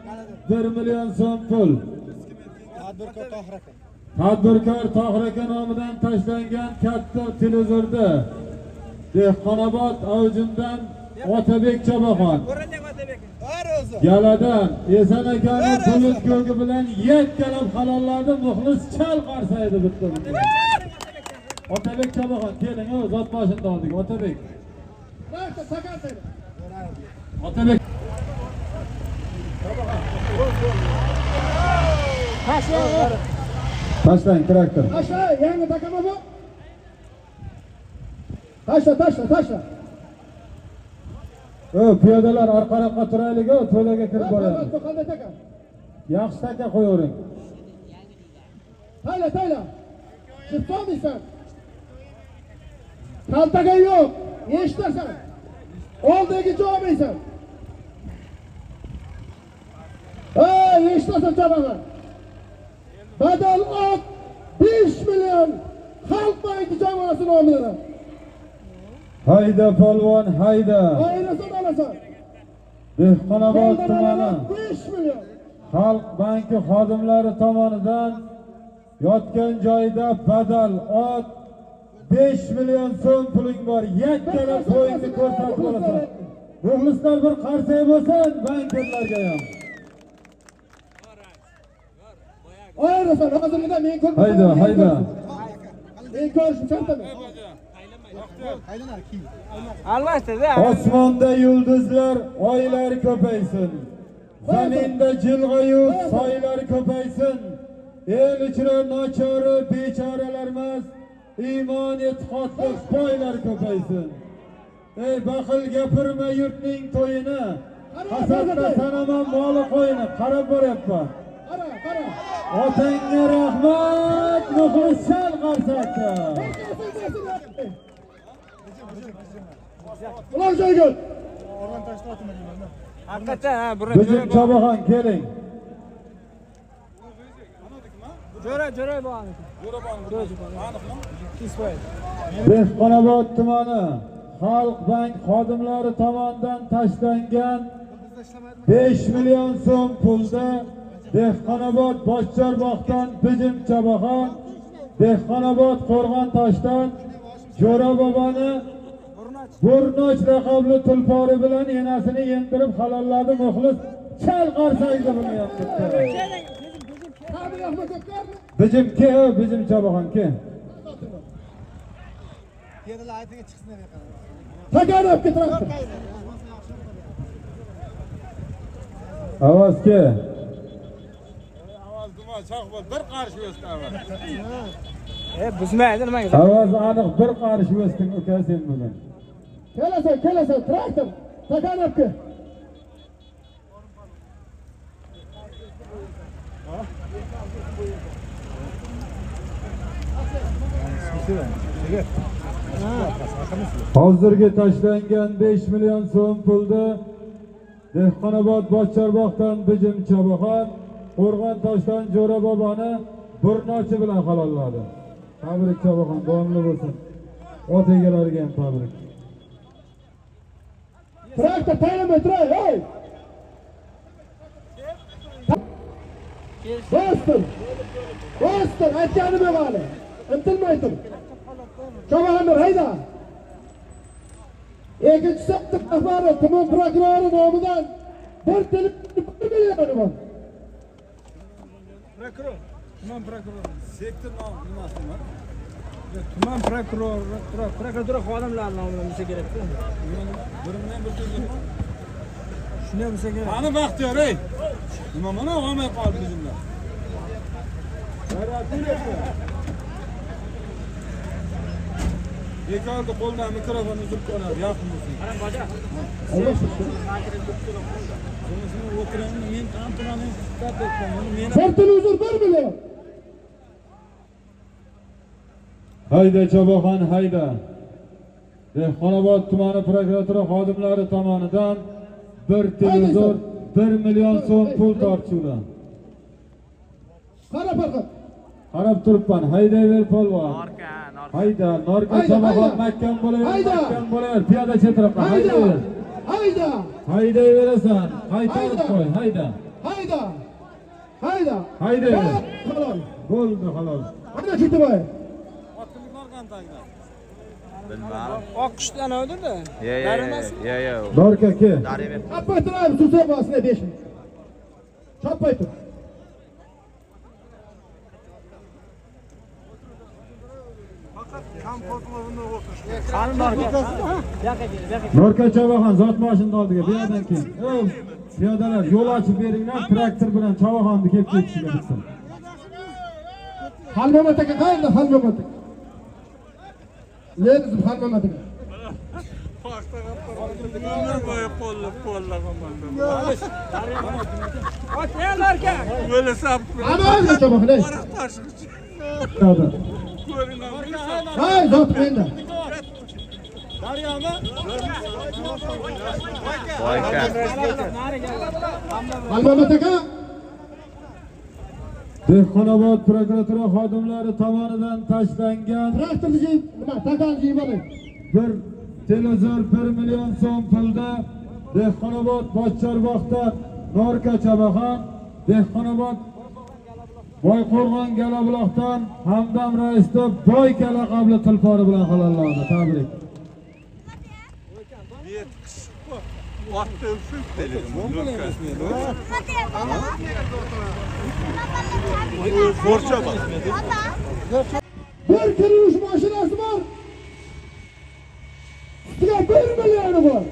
1 million so'm pul. Tadbirkor Tohir aka. Tadbirkor Tohir aka nomidan tashlangan katta televizorda Dehqonobod Avjimdan Otabek Chobaxon. Galadan Esan akaning bulut ko'gi bilan yakkalab halollarni muxlis chal qarsaydi bitta. Otabek Chobaxon keling, zot boshida oldik. Otabek. Traktor takani. Otabek. Tashlang traktor. Taşla, yangi takama bu. Taşla. Piyodalar orqaroqqa turaylik, to'laga kirib boramiz. Qanday taka? Yaxshi taka qo'yavering. Tayla. Chiqolmaysan. Kaltaga yo'q. Eshitasan. Oldagi jo'maysan. Eshitasan Chobaxon. Badal ot 5 million Xalq banki jamoasi nomidan. Hayda polvon, hayda. Ayrasan olasan. Dehqonobod tumani 5 million. Xalq banki xodimlari tomonidan yotgan joyda badal ot 5 million so'm puling bor. Yakkala to'yingni ko'rsatib olasan. Muxlislar bir qarsak bo'lsin bankirlarga ham. Ayrasan hozirda men ko'rdim. Hayda. Men ko'rishim shartmi? Aylanar ki. Albatta-da. Osmonda yulduzlar, oylar ko'paysin. Zaminda jilg'ayu soylar ko'paysin. El ichra nochori bechoralarimiz iymon e'tiqodli boylar ko'paysin. Ey baxil gapirma yurtning to'yini. Hasadda sanaman moli qo'yini. Qarab boryapman. Qara. Otangga rahmat, muxlis chal qarsakda. Ular joyga. Oradan tashlab o'tmayman. Haqiqatan ha, Bizim Chobaxon keling. Jo'ra bor. Aniqmi? Kisfoy. Dehqonobod tumani Xalq bank xodimlari tomonidan tashlangan 5 million so'm pulda Dehqonobod Boshchorbog'dan Bijim Chabaxon, Dehqonobod Qo'rg'ontoshdan Jo'ra boboni Burnoch laqabli tulpori bilan enasini yendirib halolladi muxlis. Chal qarsaydi buni ham bitta. Hadi Ahmet Akar. Bijim Chabaxon ke. Yerlar aytiga chiqsin deb qaradim. Taganov traktor. Ovoz ke. Ovoz duma choq bo'l, bir qarshi o'sdi avval. Buzmaydi nimaga? Ovoz aniq bir qarshi o'sding uka sen bugun. Kelasan traktor. Taganovga. Hozirgi tashlangan 5 million so'm pulda Dehqonobod Boshchorbog'dan Bijim Chabaxon, Qo'rg'ontoshdan Jo'ra boboni Burnochi bilan halolladi. Tabrik Chabaxon, davomli bo'lsin. Ot egalariga ham tabrik. Traktor tayinlama turay, hey! Bostir, aytganime qali. Intilmay tur. Chabaxonlar hayda. Ikkinchi sapti xabari tuman prokurori nomidan bir telefon 1 million bor. Prokuror. Tuman prokurori. Sektor nimasi? Tuman prokuratura xodimlari nomidan bo'lsa kerak-ku. Birimdan bir so'zim. Shunday bo'lsa kerak. Qani Baxtiyor ey. Nima mana olmay qoldi bizimlar. Bekorda qo'ldan mikrofon uzib qo'yadi, yaqin bo'lsin. Qarang boja. Allah shukr. Bunisini o'tiraman, men qantumani istab etdim. Meni Portal uzr 1 million. Hayda Chabaxon, hayda. Dehqonobod tumani prokuratura xodimlari tomonidan bir televizor 1 million so'm pul tortishuvdan. Qara Farhod. Qarab turibman, haydayver polvon. Hayda, Norka Chabaxon mahkam bo'laver, piyoda chetiribman, haydayver. Haydayverasan, qaytarib qo'y, hayda. Haydayver. Halol. Bo'ldi halol. Ana Chitoboy. otliqlar qantagina. Oqishdan o'dirdi. Yo. Norka ke. Appay turib, suv bosina 5 ming. Choppay tur. Qani norga. Norka Chabaxon zot mashinani oldiga buyoqdan keyin. Piyodalar yo'l ochib beringlar, traktor bilan Chabaxonni kelib ketishiga bitsin. Halmamat aka qayerda Halmamat aka? Lezib Halmamat aka. Umr bo'yi qo'llab Otlar norga. Ana Chabaxon ey. Piyoda. Hay zot menda. Daryomi? Halmamat aka. Dehqonobod prokuratura xodimlari tomonidan tashlangan Traktorchi nima takanchi bo'ling. bir televizor 1 million so'm pulda Dehqonobod Boshchorbog'dan Norka Chabaxon, Dehqonobod Boyqo'rg'on Galabuloqdan Hamdam raisda Boyka laqabli tulpori bilan halolladi. Tabrik. Bir kirish mashinasi bor. Ustiga 1 million bor.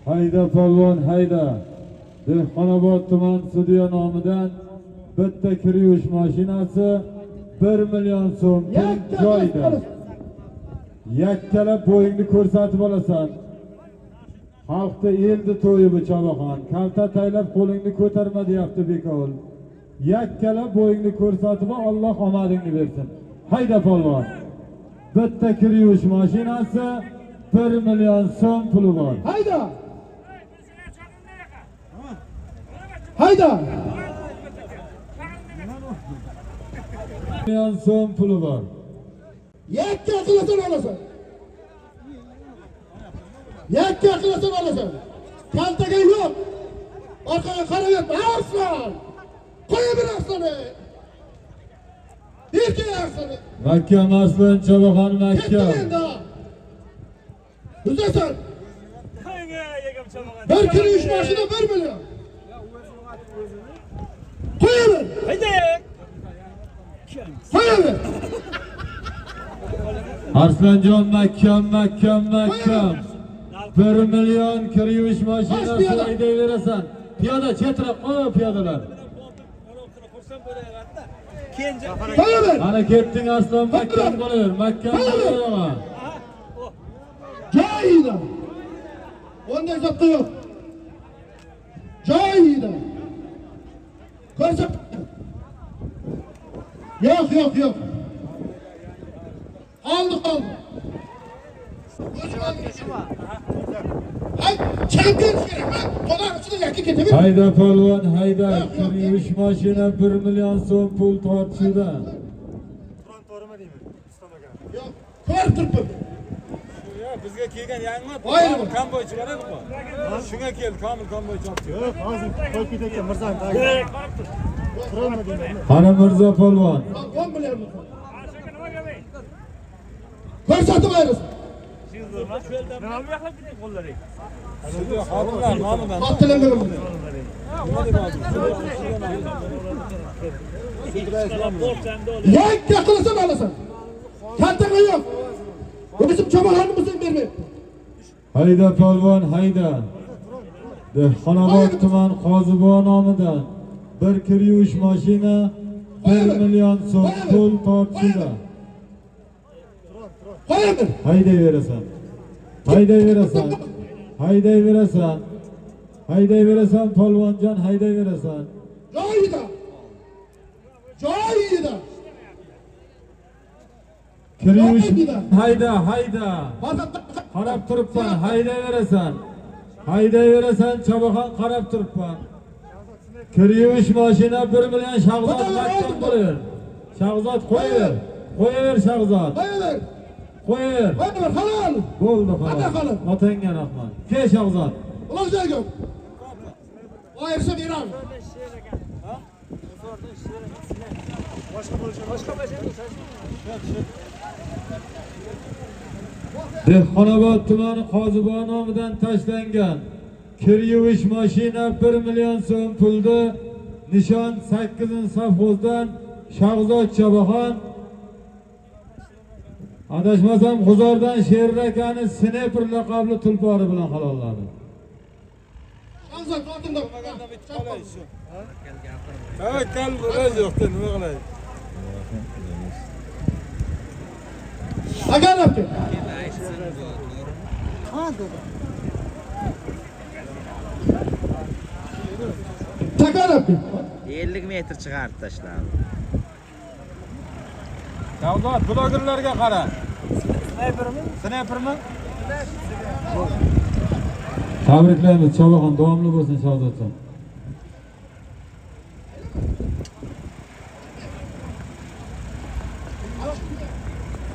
Hayda polvon, hayda. Dehqonobod tuman sudya nomidan bitta kirish mashinasi 1 million so'm joyda. Yakkalab bo'yingni ko'rsatib olasan. Xalqda eldi to'yi bu Chabaxon. Kalta taylab qo'lingni ko'tarma deyapti Bekov. Yakkalab bo'yingni ko'rsatib Alloh omadingni bersin. Hayda polvon. Bitta kirish mashinasi 1 million so'm puli bor. milyon so'm puli bor. Yakka qilasan olasan. Yakka qilasan olasan. Kaltaga yo'q. Orqaga qarayap, arslan. Qo'yaver arslani. Erkak arslani. Makka Arslan Chobaxon Makka. Ketdi endi. Uzasan. Bir kun ish mashina 1 million. Qo'yaver. Haydi. Qo'yaver. Arslanjon Makka 1 million kir yuvish mashinasi haydayverasan. Piyoda chetroq qo'y piyodalar. Qo'yaver. Ana ketding Arslan Makkam bo'laver. Makkam bo'laver. Joyida. Ondan hisobda yo'q. Joyida. Ko'rsat. Yo'q. Oldi. Ay, champion kerak. Qo'llar ichida yakka ketaver. Hayda polvon hayda. Kir yuvish mashina 1 million so'm pul tortishdi. Yo'q, ko'rib turibman. Bizga kelgan yangi Aynen. komboychi bor edi bu. Shunga keldi, komil komboychi olib keldi. Yo'q, hozir qo'yib ketayotgan mirzani turolma deyman. Qani Mirzo polvon. 10 million. Ko'rsatib ayirasiz. Sizga xodimlar nomidan. Xotinlar. Yakka qilasan olasan. Kaltaga yo'q. Bu bizim çobanlarımızın berme. Hayda polvon hayda. Dehqonobod tuman Qoziboy nomidan bir kir yuvish mashina 1 million so'm pul tortishdi. Qo'yaver. Haydayverasan polvonjon haydayverasan. Joyida. Kir yuvish hayda. Qarab turibman, haydayverasan, Chobaxon qarab turibman. Kir yuvish mashina 1 million Shahzod Makkam bo'laver. Shahzod qo'yaver Shahzod. Qo'yaver. Halal. Bo'ldi Hadi xolos. xolos. Otangga rahmat. Kel Shahzod. Ulan joyga. Ayırsa veram. Dehqonobod tumani Qoziboy nomidan tashlangan kir yuvish mashina 1 million so'm pulda nishon 8-safxozdan Shahzod Chobaxon. Adashmasam G'uzordan Sherir akani Sniper laqabli tulpori bilan halolladi. Shahzod xotinda. Tavakkal bo'lar yo'qda nima qilay? Agar yaptı. Takar yaptı. 50 metr chiqarib tashladi. Shahzod blogerlarga qara. Snipermi? Tabriklaymiz Chobaxon davomli bo'lsin Shahzodjon.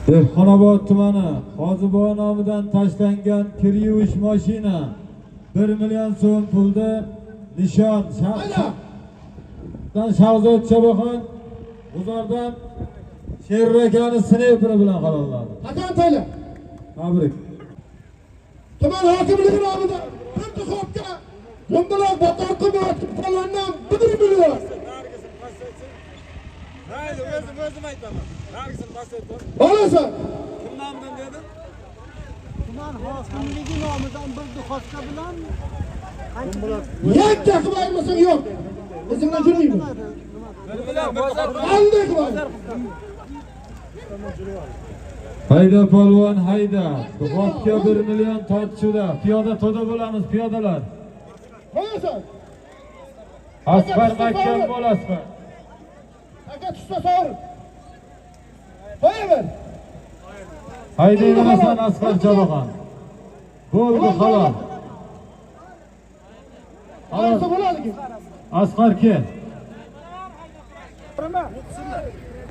Dehqonobod tumani Qoziboy nomidan tashlangan kir yuvish mashina 1 million so'm pulda nishon Shahzod Chobaxon G'uzordan Sherir akani snayperi bilan halolladi. Hakan Tayla. Tabrik. Tuman hokimligi nomidan bir tuhofga Yombiloq Botor qilmoq falandan 1 million. Haydi o'zim aytaman. Nargisini basaydi. Olasan. Kim nomidan dedi? Tuman hokimligi nomidan bir duxovka bilan Yakka qilmaymasang yo'q. O'zingdan yurmayman. Qanday qilmayman? Hayda polvon hayda. Duxovka 1 million tortishuvda. Piyoda to'da bo'lamiz piyodalar. Qo'yasan. Asqar Makkam bo'lasizmi? Aka tushsa sor. Qo'yaver. Haydayverasan Asqar Chobaxon. Bo'ldi xolos. Olsa bo'ladi ki. Asqar kel.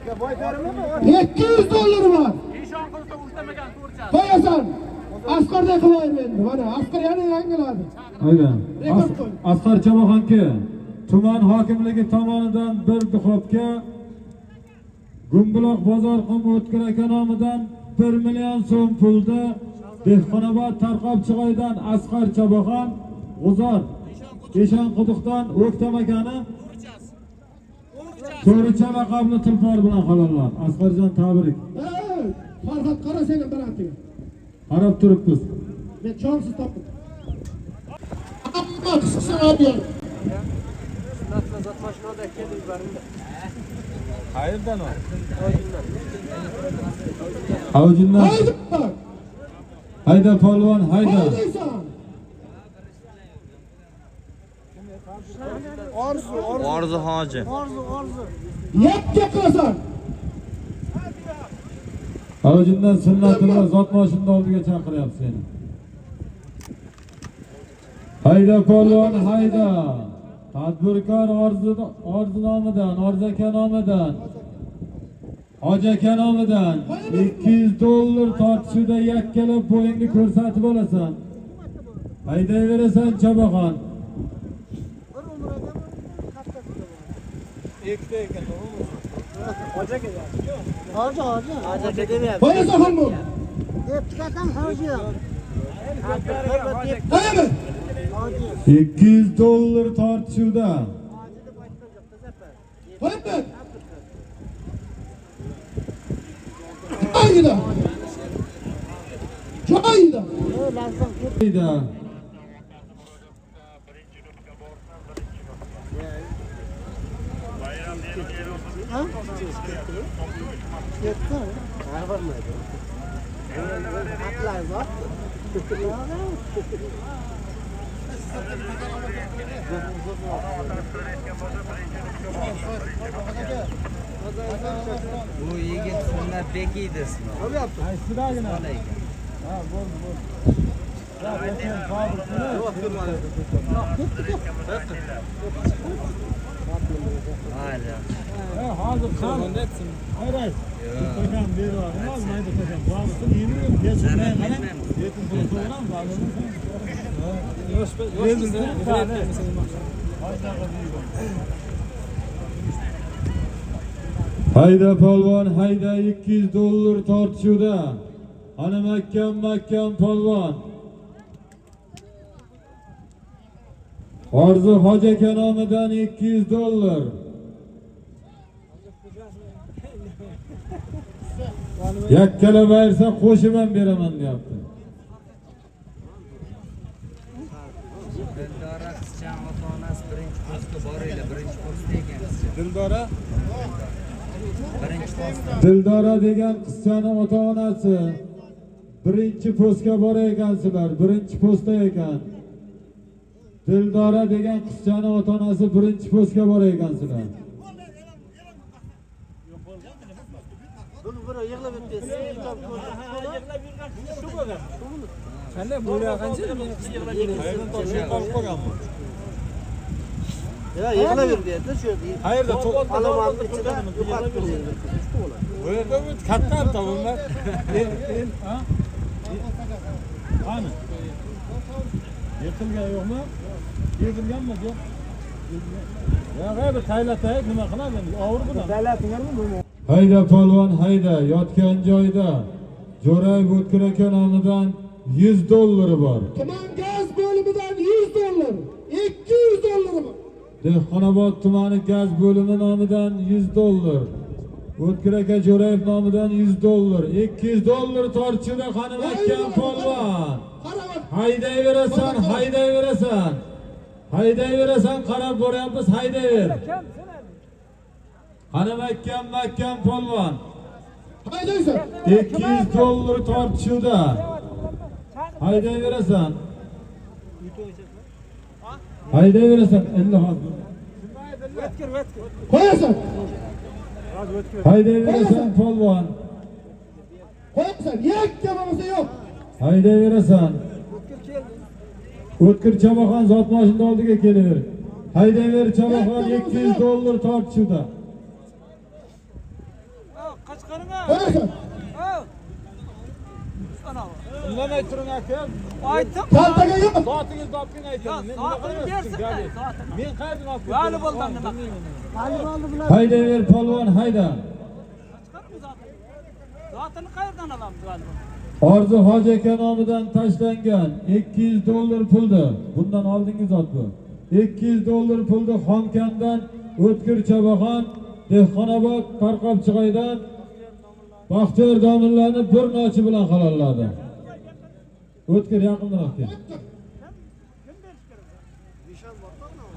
$200 var. Koyasan. Askarda kılayım endi. Mana askar yana yangiladi. Aynen. Rekord koy. Asqar Chaboxonki tuman hokimligi tomonidan bir duxobga Gumbuloq bozor qum o'tkir aka nomidan 1 million so'm pulda Dehqonobod Tarqobchiqoydan Asqar Chaboxon, G'uzor Eshonquduqdan O'ktam akani To'richa laqabli tulpor bilan halollar. Asqarjon tabrik. Farhod qara seni baratiga. Qarab turibmiz. Men chorsiz topdim. Amma qisqa abi. Qayerdan o? Avjindan Haydi. hayda polvon hayda. Haydaysan. Orzu hoji. Yakka qilasan. Avjindan Sunnatulloh zot moshinda oldiga chaqiryapti seni. Hayda polvon hayda. Tadbirkor Orzu nomidan, Orzu aka nomidan, Hoji aka nomidan $200 tortishuvda yakkalab bo'yingni ko'rsatib olasan. Haydayverasan Chaboxon. Ikkita ekan, to'g'rimi? Koyasan hamma. Haydi. $200 tortishuvda. Haydi. Haydi. Haydi. Hayda. Bu yigit Sunnat Bekiydi ismi. Ay, sidagina. Ha, bo'ldi, bo'ldi. Ya, bekam, Hala. hozir qani debsin. Hayray. Bekam berib, nima olmaydi bekam. Bo'lsin, yeymi? Yechmay qani. Yetim pul to'g'ram, ba'zan. Hayda polvon hayda $200 tortishuvda. Ana mahkam polvon. Orzu Hoji aka nomidan $200. Yakkala bersa qo'shiman beraman deyapti. Dildora qizcham ota-onasi birinchi postga boraylar, birinchi postda ekan qizcha. Dildora. Birinchi postda. Dildora degan qizchani ota-onasi birinchi postga borar ekansizlar, birinchi postda ekan. Dildora degan qizchani ota-onasi birinchi postga borar ekansizlar. Qanday bo'layotganchi? Qayerdan toshib qolib qolganmi? Yig'laverdi endi shu Qayerda alomatni ichida yo'qotib qo'ydi. Bu yerda katta avtomobillar. Ha? Qani? Yetilgan yo'qmi? Yetilganmi yo'q? Ya g'ayri taylatay nima qiladi endi? Og'ir bilan. Taylatinglarmi bu? Hayda polvon hayda yotgan joyda Jo'rayev O'tkir aka nomidan $100 bor. Tuman gaz bölümünden $100. $200 var. Dehqonobod tumani gaz bo'limi nomidan $100. O'tkir aka Jo'rayev nomidan $100. $200 tortishuvda qani mahkam polvon. Haydayverasan, haydayverasan. Haydayverasan, qarab boryapmiz, haydayver. Qani mahkam polvon. Haydaysan. $200 tortishuvda. Haydayverasan. Haydayverasan, endi hozir. Koyasan. Haydayverasan polvon. Koyasan. Yakka bo'lmasa yo'q. Haydayverasan. O'tkir Chaboxon zot moshinda oldiga kelaver. Haydayver Chaboxon $200 tortishuvda. Kaçkarın ha. Koyuyorsun. Bundan aytırın aka. Aytım. Kaltaga yok. Soatingizni olib aytaman. Men nima Soatini qilyapsiz? bersin. Men qayerdan olib Vali bo'ldim nima? Haydaver polvon hayda. Zotini qayerdan olamiz vali? Orzu Hoji aka nomidan tashlangan 200 dollar puldi. Bundan oldingi zot bu. 200 dollar pulni Xonkandan O'tkir Chabaxon, Dehqonobod, Tarqobchig'aydan Baxtiyor domillarni bir nochi bilan halolladi. O'tkir yaqinroq kel.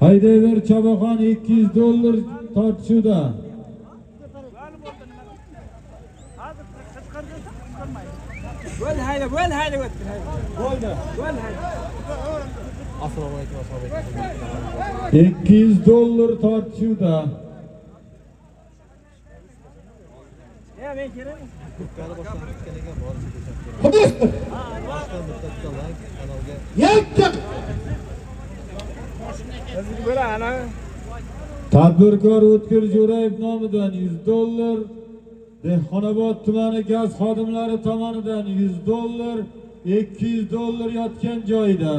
Haydaver Chabaxon 200 dollar tortishuvda. Bo'l hayda, bo'l hayda o'tdi. Bo'ldi. Bo'l hayda. Assalomu alaykum ashabi. 200 dollar tortishuvda. Ya men kerak. Koyuyorsun. Yakka. Sizga bo'la ana. Tadbirkor O'tkir Jo'rayev nomidan 100 dollar, Dehqonobod tumani gaz xodimlari tomonidan 100 dollar, 200 dollar yotgan joyida.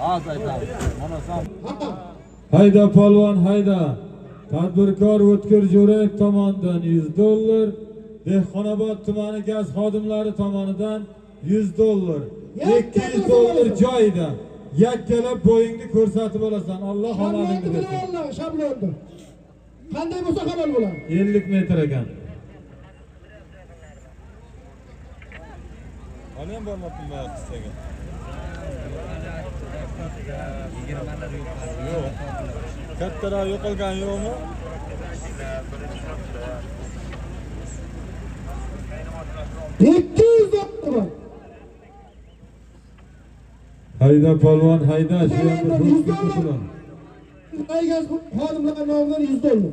Hozir aytamiz. Mana sen Hayda polvon hayda. Tadbirkor O'tkir Jo'rayev tomonidan 100 dollar, Dehqonobod tumani gaz xodimlari tomonidan 100 dollar, 200 dollar joyida. Yakkalab bo'yingni ko'rsatib olasan. Alloh omadingni Şablondu bersin. bile Allah, şablondu. Qanday bo'lsa qabul bo'ladi. 50 metr ekan. Ana ham bormabman men qissaga. Yo'q. Kattaroq yo'qolgan yo'qmi? $200 Hayda polvon hayda. Shu yerda ko'rsatib turibman. Aygaz xodimlar nomidan $100.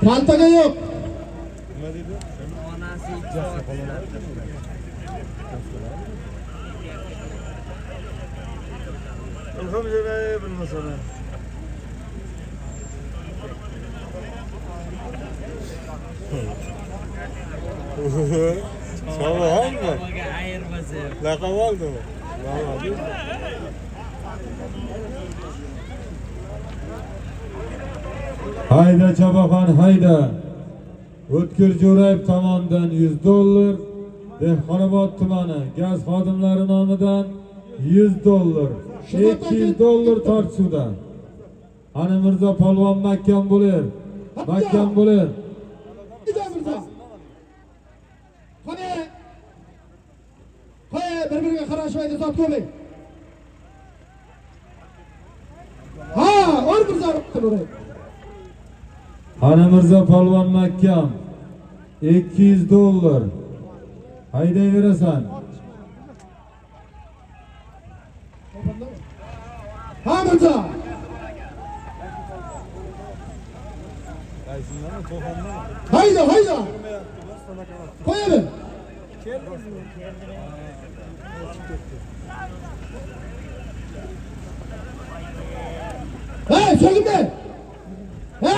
Kaltaga yok. Nima deydi? Onasi 2 soat. Alhamdulillah bilmasam. Sağ mı? Baga ayirmasa. Laqab oldi bu. Hayda Chabaxon hayda. O'tkir Jo'rayev tomonidan 100 dollar, Dehqonobod tumani gaz xodimlari nomidan 100 dollar, 200 dollar tortishuvda. Ana Mirzo polvon mahkam bo'ler. Mahkam bo'ler. Mirza. Qani. Qo'y, bir-biriga qarashmaydi, zot ko'ming. Ha, or Mirza urib. Ana Mirzo polvon mahkam 200 dollar. Haydayverasan. Ha Mirza. Qaysindan to'xondan. Hayda, hayda. Qo'yaver. Hey, so'g'inma.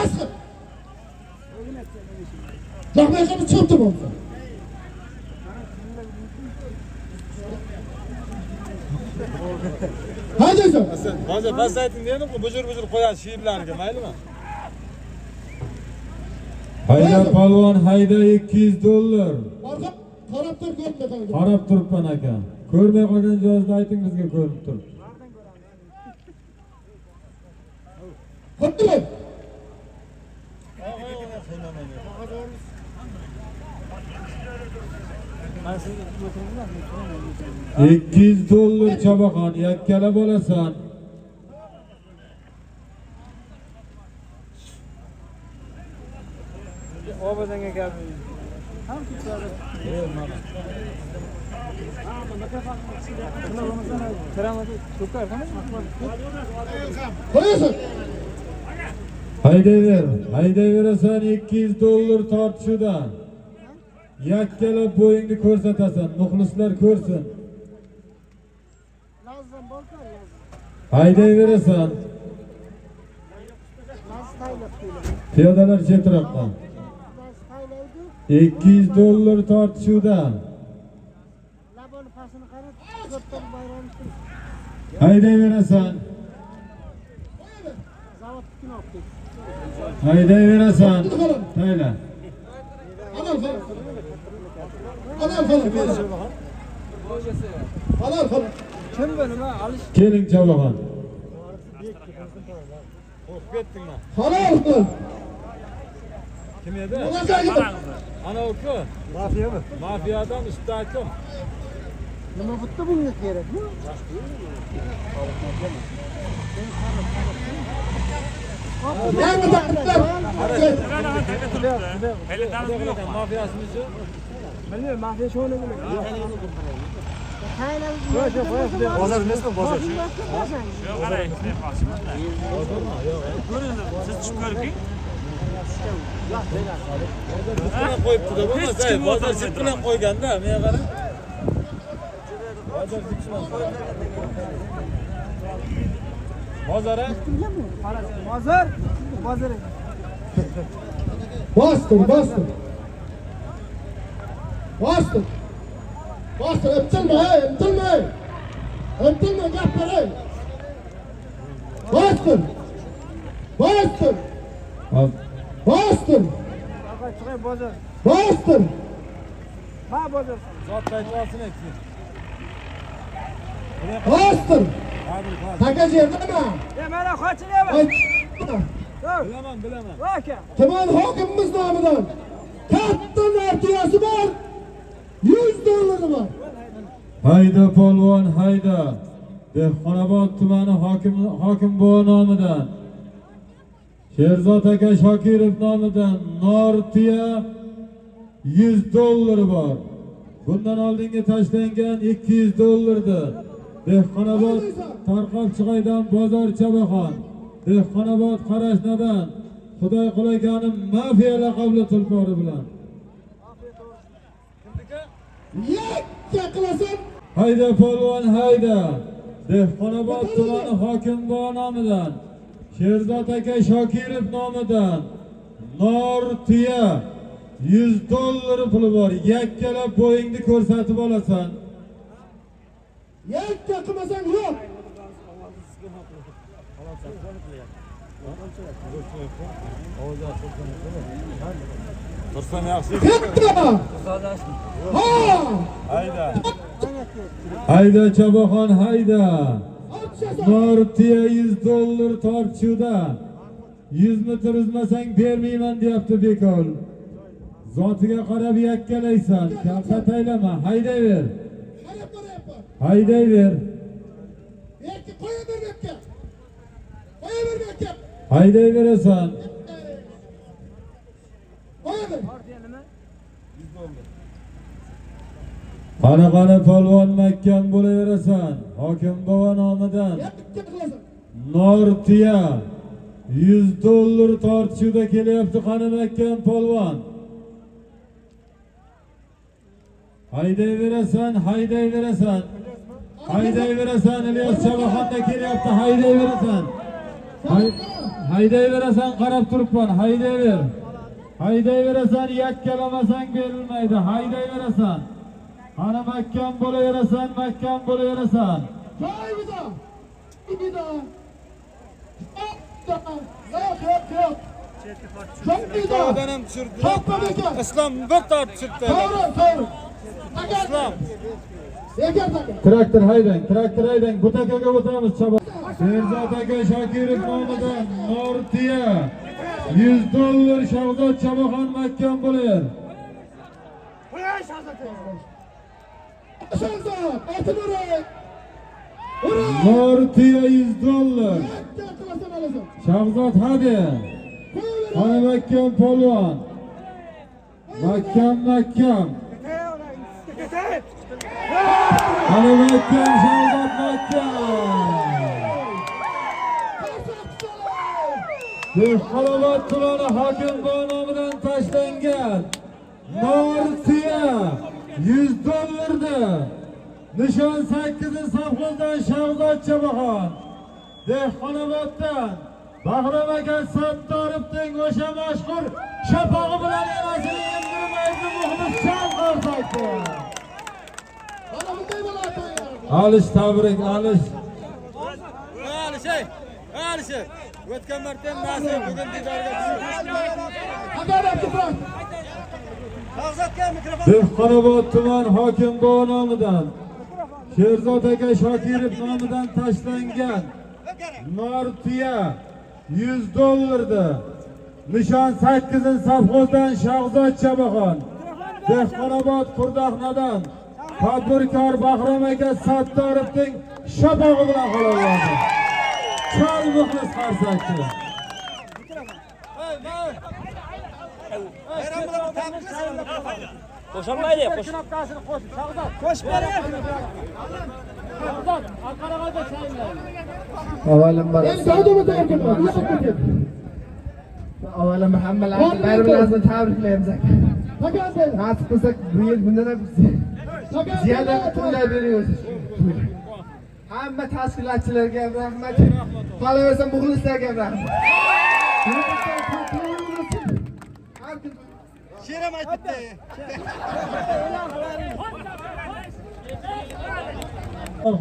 Asqi. Jo'qmayqani chiqibdi bo'lsa. Haydaysan. Hozir bas ayting deydi, bujur qo'yadi shiyiblarga, maylimi? Hayda polvon hayda 200 dollar. Orqa qarab tur ko'rmay qolgan. Qarab turibman aka. Ko'rmay qolgan joyda ayting bizga ko'rib turib. Qo'ydilar. 200 dollar Chabaxon yakkala bo'lasan. Obadanga gap. Ham ketadi. Qo'yasan. Haydayverasan $200 tortishuvdan. Yakkalab bo'yingni ko'rsatasan, muxlislar ko'rsin. Haydayverasan. Piyodalar chetroqdan. $200 tortishuvdan. Haydayverasan. Haydayverasan. Tayla. Kim bu nima? Alish Keling Chavaxon. Halol qil. Kim edi? Ana uku. Mafiyami? Mafiyadan ustakim. Nima bitta bunga kerak? Yangi taqdirlar. Mafiyasimiz-chi? bilmayman, mafiya shuni bilmayman. Bozor emasmi, bozor? Qo'yibdi-da bo'lmasa, bozor chip bilan qo'yganda, menga qarang. Bozor chip bilan qo'ygan. Bozor-a? Bozor. Bosdim. Emtilma, gap beray. Bosdim. Bozor. Bosdim. Ha, bozor. Zot aytvasin ekin. Bosdim. Taka yerdami? Mana qochilyapman. Bilaman. Aka. Tuman hokimimiz nomidan katta nartiyasi bor. $100 bor. Hayda polvon, hayda. Dehqonobod tumani hokim buva nomidan. Sherzod aka Shokirov nomidan Nortiya $100 bor. Bundan oldingi tashlangan $200'dir. Dehqonobod Tarqoqchiqaydan Bozor Chavaxon. Dehqonobod Qarashnadan Xudoy qulaganim mafiya laqabli tulpori bilan. Yakka qilasan. Hayda polvon, hayda. Dehqonobod tumani hokim buva nomidan Sherzod aka Shokirov nomidan Nortiya $100 puli bor. Yakkalab bo'yingni ko'rsatib olasan. Yakka qilmasang yo'q. Tursan yaxshi. Katta. Ha! Hayda Chavaxon, hayda. Otchasan. Nortiya $100 tortishuvda. 100 metr uzmasang bermayman deyapti bekor. Zotiga qarab yakkalaysan. Kaltat aylama, haydayver. Qarab boryapman. Haydayver. Yakka qo'yaver yakka. Qo'yaver yakka. Haydayverasan. Qo'yaver. Qani polvon mahkam bo'laverasan. Hokim buva nomidan Yakka qilasan. Nortiya $100 tortishuvda kelyapti. Qani mahkam polvon. Haydayverasan. Ilyos Chavaxonda kelyapti. Haydayverasan, qarab turibman. Haydayverasan, yakkalamasang berilmaydi. Haydayverasan. Qani mahkam bo'laverasan. Joy biza. Ibida. Yo'q. Qo'ldan ham tushirdi. Toppa beka. Islom bir tortishibdi. To'g'ri. Islom. Traktor haydang. Bu takaga o'tamiz. Sherzod aka Shokirov nomidan Nortiya $100 Shahzod Chavaxon mahkam bo'laver. Shahzod, aytib Nortiya $100. Yakka qilasan olasan. Shahzod hadi. Qani mahkam polvon. Mahkam. Qani mahkam, Shahzod mahkam. Dehqonobod tumani hokim nomidan tashlangan Norsiya 100 dollarda. Nishon 8 safhozdan Shahzod Chabaxon. Dehqonoboddan Bahrom aka Sattorovning o'sha mashhur shapog'i bilan enasini emdirmaydi muxlislar qarsakdi. Mana bunday bo'ladi. Alish tabrik, Alish. Alisher. O'tgan marta nasib bugun didorga tushdi. Haydar Abdurahmon. Shahzodga mikrofon. Dehqonobod tuman hokim nomidan Sherzod aka Shokirov nomidan tashlangan Nortiya 100 dollarda. Nishon 8 safhozdan Shahzod Chabaxon. Dehqonobod Qurdaqnadan tadbirkor Bahrom aka Sattorovning shapog'i bilan qo'llanadi. Chol muxlis qarsakdi. Qo'sholmaydi, Qo'shib bering. Avvalambor Men savdoga tayyorman. avvalambor hammalarni bir-birimizni tabriklaymiz aka. Haydar. Nasib qilsak bu yil bundan ham ziyada to'ylab beriyoruz. Hamma tashkilotchilarga rahmat. Qolaversa muxlislarga rahmat. She'rim aytibdi.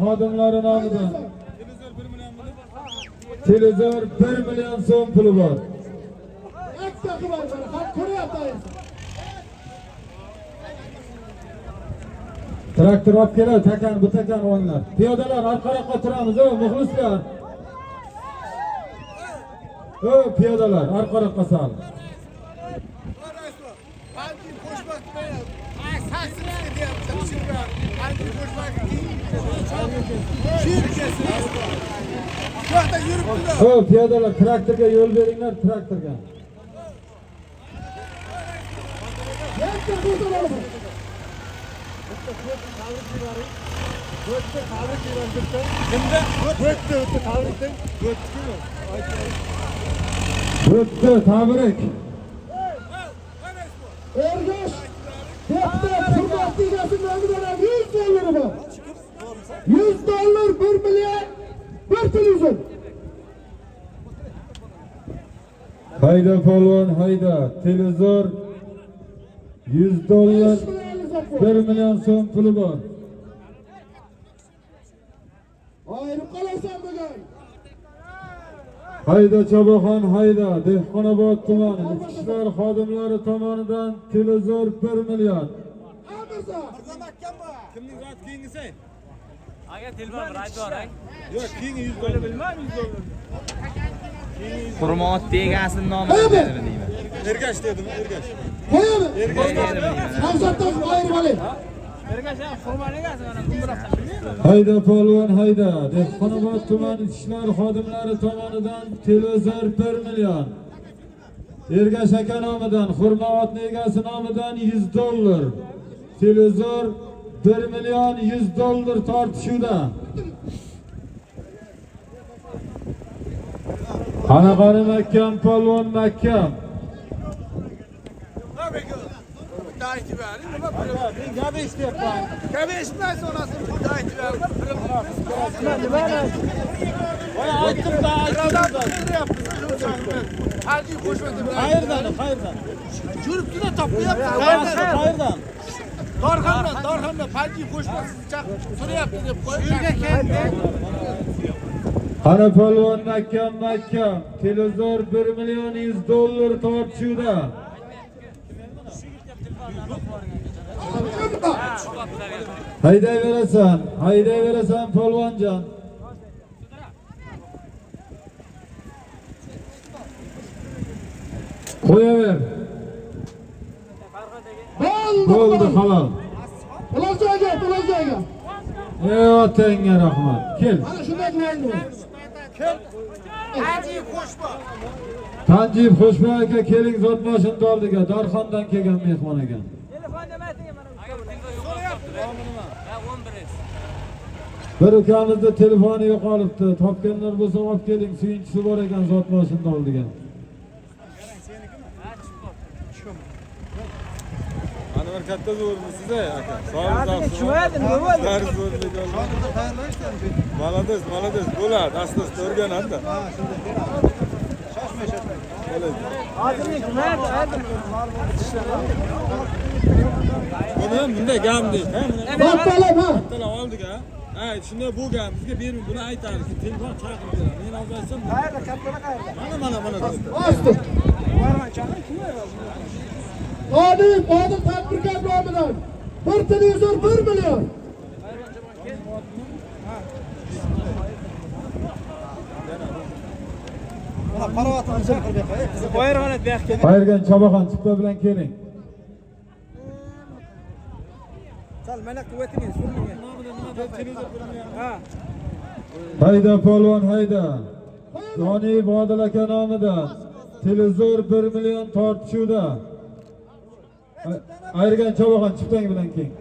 Xodimlari nomidan televizor 1 million so'm puli bor. Ikkita xabar bor. Xalq ko'ryapti. Traktor olib keladi, takan bu takan o'nglar. Piyodalar orqaroqqa turamiz, muxlislar. Piyodalar orqaroqqa sal. Piyodalar traktorga yo'l beringlar, traktorga. O'tdi, tabrik. Ergash deputat hurmatli egasi nomidan 100 dollar bor. 100 dollar 1 million 1 televizor. Hayda polvon, hayda. Televizor 100 dollar 1 million so'm puli bor. Ayrib qolasan bugun. Hayda Chabaxon, hayda. Dehqonobod tumani ichki ishlar xodimlari tomonidan televizor 1 million. Amirza. Kimning zoti keyingisi? Aka telefon radio rang. Yo'q, keyingi 100 dollar bilmayman, 100 dollar. Hurmat degasini nomidan deyman. Ergash dedim, Ergash. Qo'yaver. Shahzoddan ayrib oling. Ergash ham hurmat egasi mana kumburoq. Hayda polvon, hayda. Dehqonobod tumani ichki ishlar xodimlari tomonidan televizor 1 million. Ergash aka nomidan, Hurmatli egasi nomidan 100 dollar. Televizor 1 million 100 dollar tortishuvda. Qanaqani mahkam polvon, mahkam. Ben gabe isteyapman. Gabe eshitmaysiz onasini pulda aytib aytdim da, Halgi qo'shmadim. Qayerdan? Yuribdi-da topyapti. Qayerdan? Dorxondan Halgi qo'shmasiz so'rayapti deb qo'ydi. Qani polvon, mahkam, mahkam. Televizor 1 million 100 dollar tortishuvda. Haydayverasan polvonjon. Qo'yaver. Bo'ldi, halol. Ular joyga. Otangga rahmat. Kel. Mana shunday qilaylik. Tanjib Xo'shboy aka, keling, zot mashina oldiga. Dorxondan kelgan mehmon ekan. Bir ukamizni telefoni yo'qolibdi. Topganlar bo'lsa olib keling, suyunchisi bor ekan zot mashina oldiga. katta zo'rmisiz aka? Sog'ingiz olsin. Tushmaydi, nima bo'ldi? Dars zo'rlik olgan. Молодец, bo'ladi. Asta-asta o'rganadi. Ha, shunday. Shoshmay. Hozirlik tushmaydi, hozir. Buni ham bunday gam deydi. Kattalar ha. Kattalar oldik ha. Ha, shunda bu gam bizga bermang, buni aytamiz. Telefon chaqirib beradi. Men hozir aytsam, Qayerda kattalar qayerda? mana. Bosdi. Varmanchani kim o'ylaydi? Odil tadbirkor nomidan bir televizor 1 million. Mana parovatni qilib qo'yib qo'y. Qo'yirg'an bu yoqqa. Qayergan Chabaxon chipta bilan keling. Sal mana quvvatingiz, surmang. Ha. Hayda polvon hayda. Doniy Vodil aka nomidan televizor 1 million tortishuvda. Ayirgan Chabaxon chiptang bilan keling.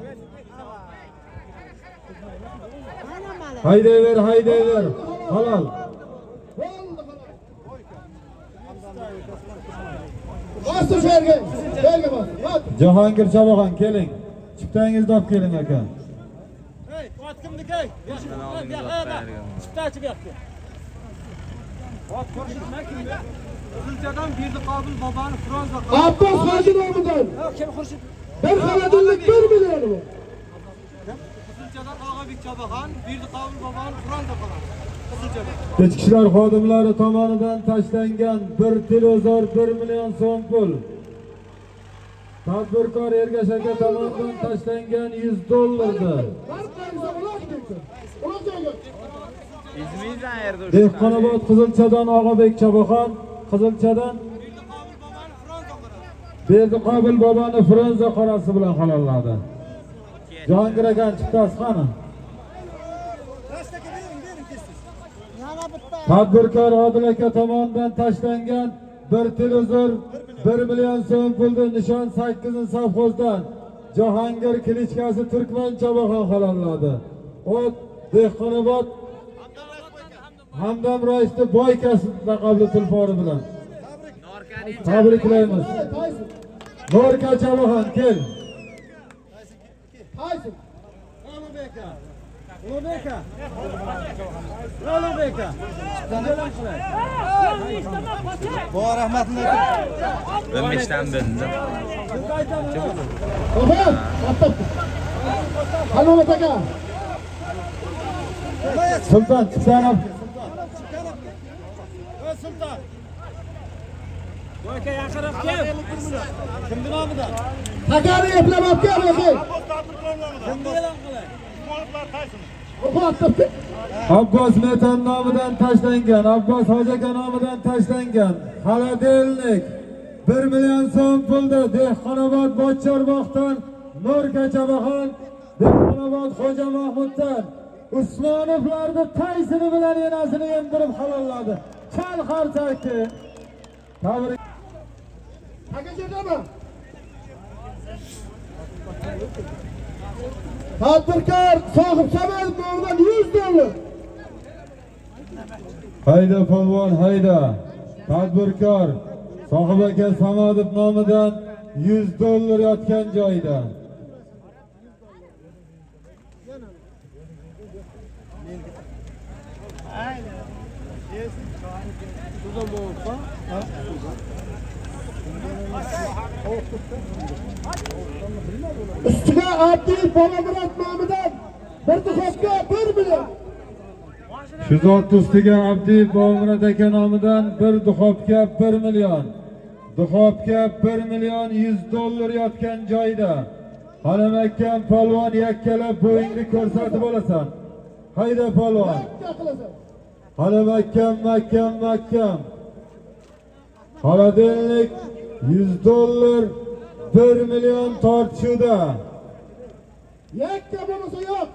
Haydayver. Halol. Bosdi shu yerga. Yerga bos. Yot. Jahongir Chabaxon keling. Chiptangizni olib keling aka. Hey, ot kimniki? Chiptachi bu yoqqa. Ot ko'rsatma kimga? Qizilchadan Berdiqobil boboni Franza Abbos Hoji nomidan Kim xurshid? bir xonadonlik 1 million bu. Qizilchadan Og'abek Chabaxon Berdiqobil boboni Franza qiladi. Qizilchadan. Ichki ishlar xodimlari tomonidan tashlangan bir televizor 1 million so'm pul. Tadbirkor Ergash aka tomonidan tashlangan 100 dollardir. Dehqonobod Qizilchadan Og'abek Chabaxon, Qizilchadan Berdiqobil boboni Franza qorasi bilan halolladi. Jahongir aka chiptasi qani? Tadbirkor Odil aka tomonidan tashlangan bir televizor 1 million so'm pulni nishon 8-sovxozdan Jahongir Klichkasi Turkman Chabaxon halolladi. O Dehqonobod Hamdam raisni boy kasb laqabli tulpori bilan tabriklaymiz. Norka Chabaxon kel. Qaysi? Ulug'beka. Bu rahmatli. 15 dan bildim. Baba, attım. Halomat aka. Sultan chiptani Sultan. Bu aka yaqinroq kel. Kimning nomidan? Takani eplab kel aka. Kimni e'lon qilay? Baba attım. Abbos Metan nomidan tashlangan, Abbos Hoji aka nomidan tashlangan xaladelnik 1 million so'm pulda Dehqonobod Bochchorbog'dan Norka Chabaxon, Dehqonobod Xo'ja Mahmuddan Usmonovlarni taysini bilan enasini emdirib halolladi. Chal qarchakdi. Tabrik. Aka jerdami? Tadbirkor sohib Samadov nomidan 100 dollar. Hayda polvon hayda. Tadbirkor sohib aka Samadov nomidan 100 dollar yotgan joyda. Ustiga Abdiy Bolamurod nomidan bir duxovka 1 million. Shu zot ustiga Abdiy Bolamurod aka nomidan bir duxovka 1 million. Duxovka 1 million 100 dollar yotgan joyda. Halamakkan polvon yakkalab bo'yingni ko'rsatib olasan. Hayda polvon. Halamakkan mahkam. Xaladelnik 100 dollar 1 million tortishuvda. Yakka bo'lmasa yo'q.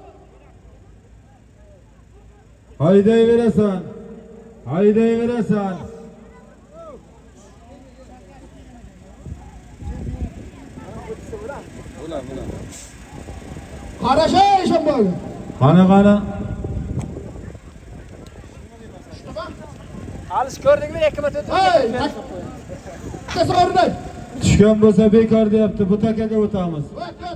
Haydayverasan. Qarashay Shambol. Qani. Alish ko'rdingmi? 2 marta o'tib. Hey! Kasab o'rnay. Tushgan bo'lsa bekor deyapti. Bu takaga o'tamiz. Vakka.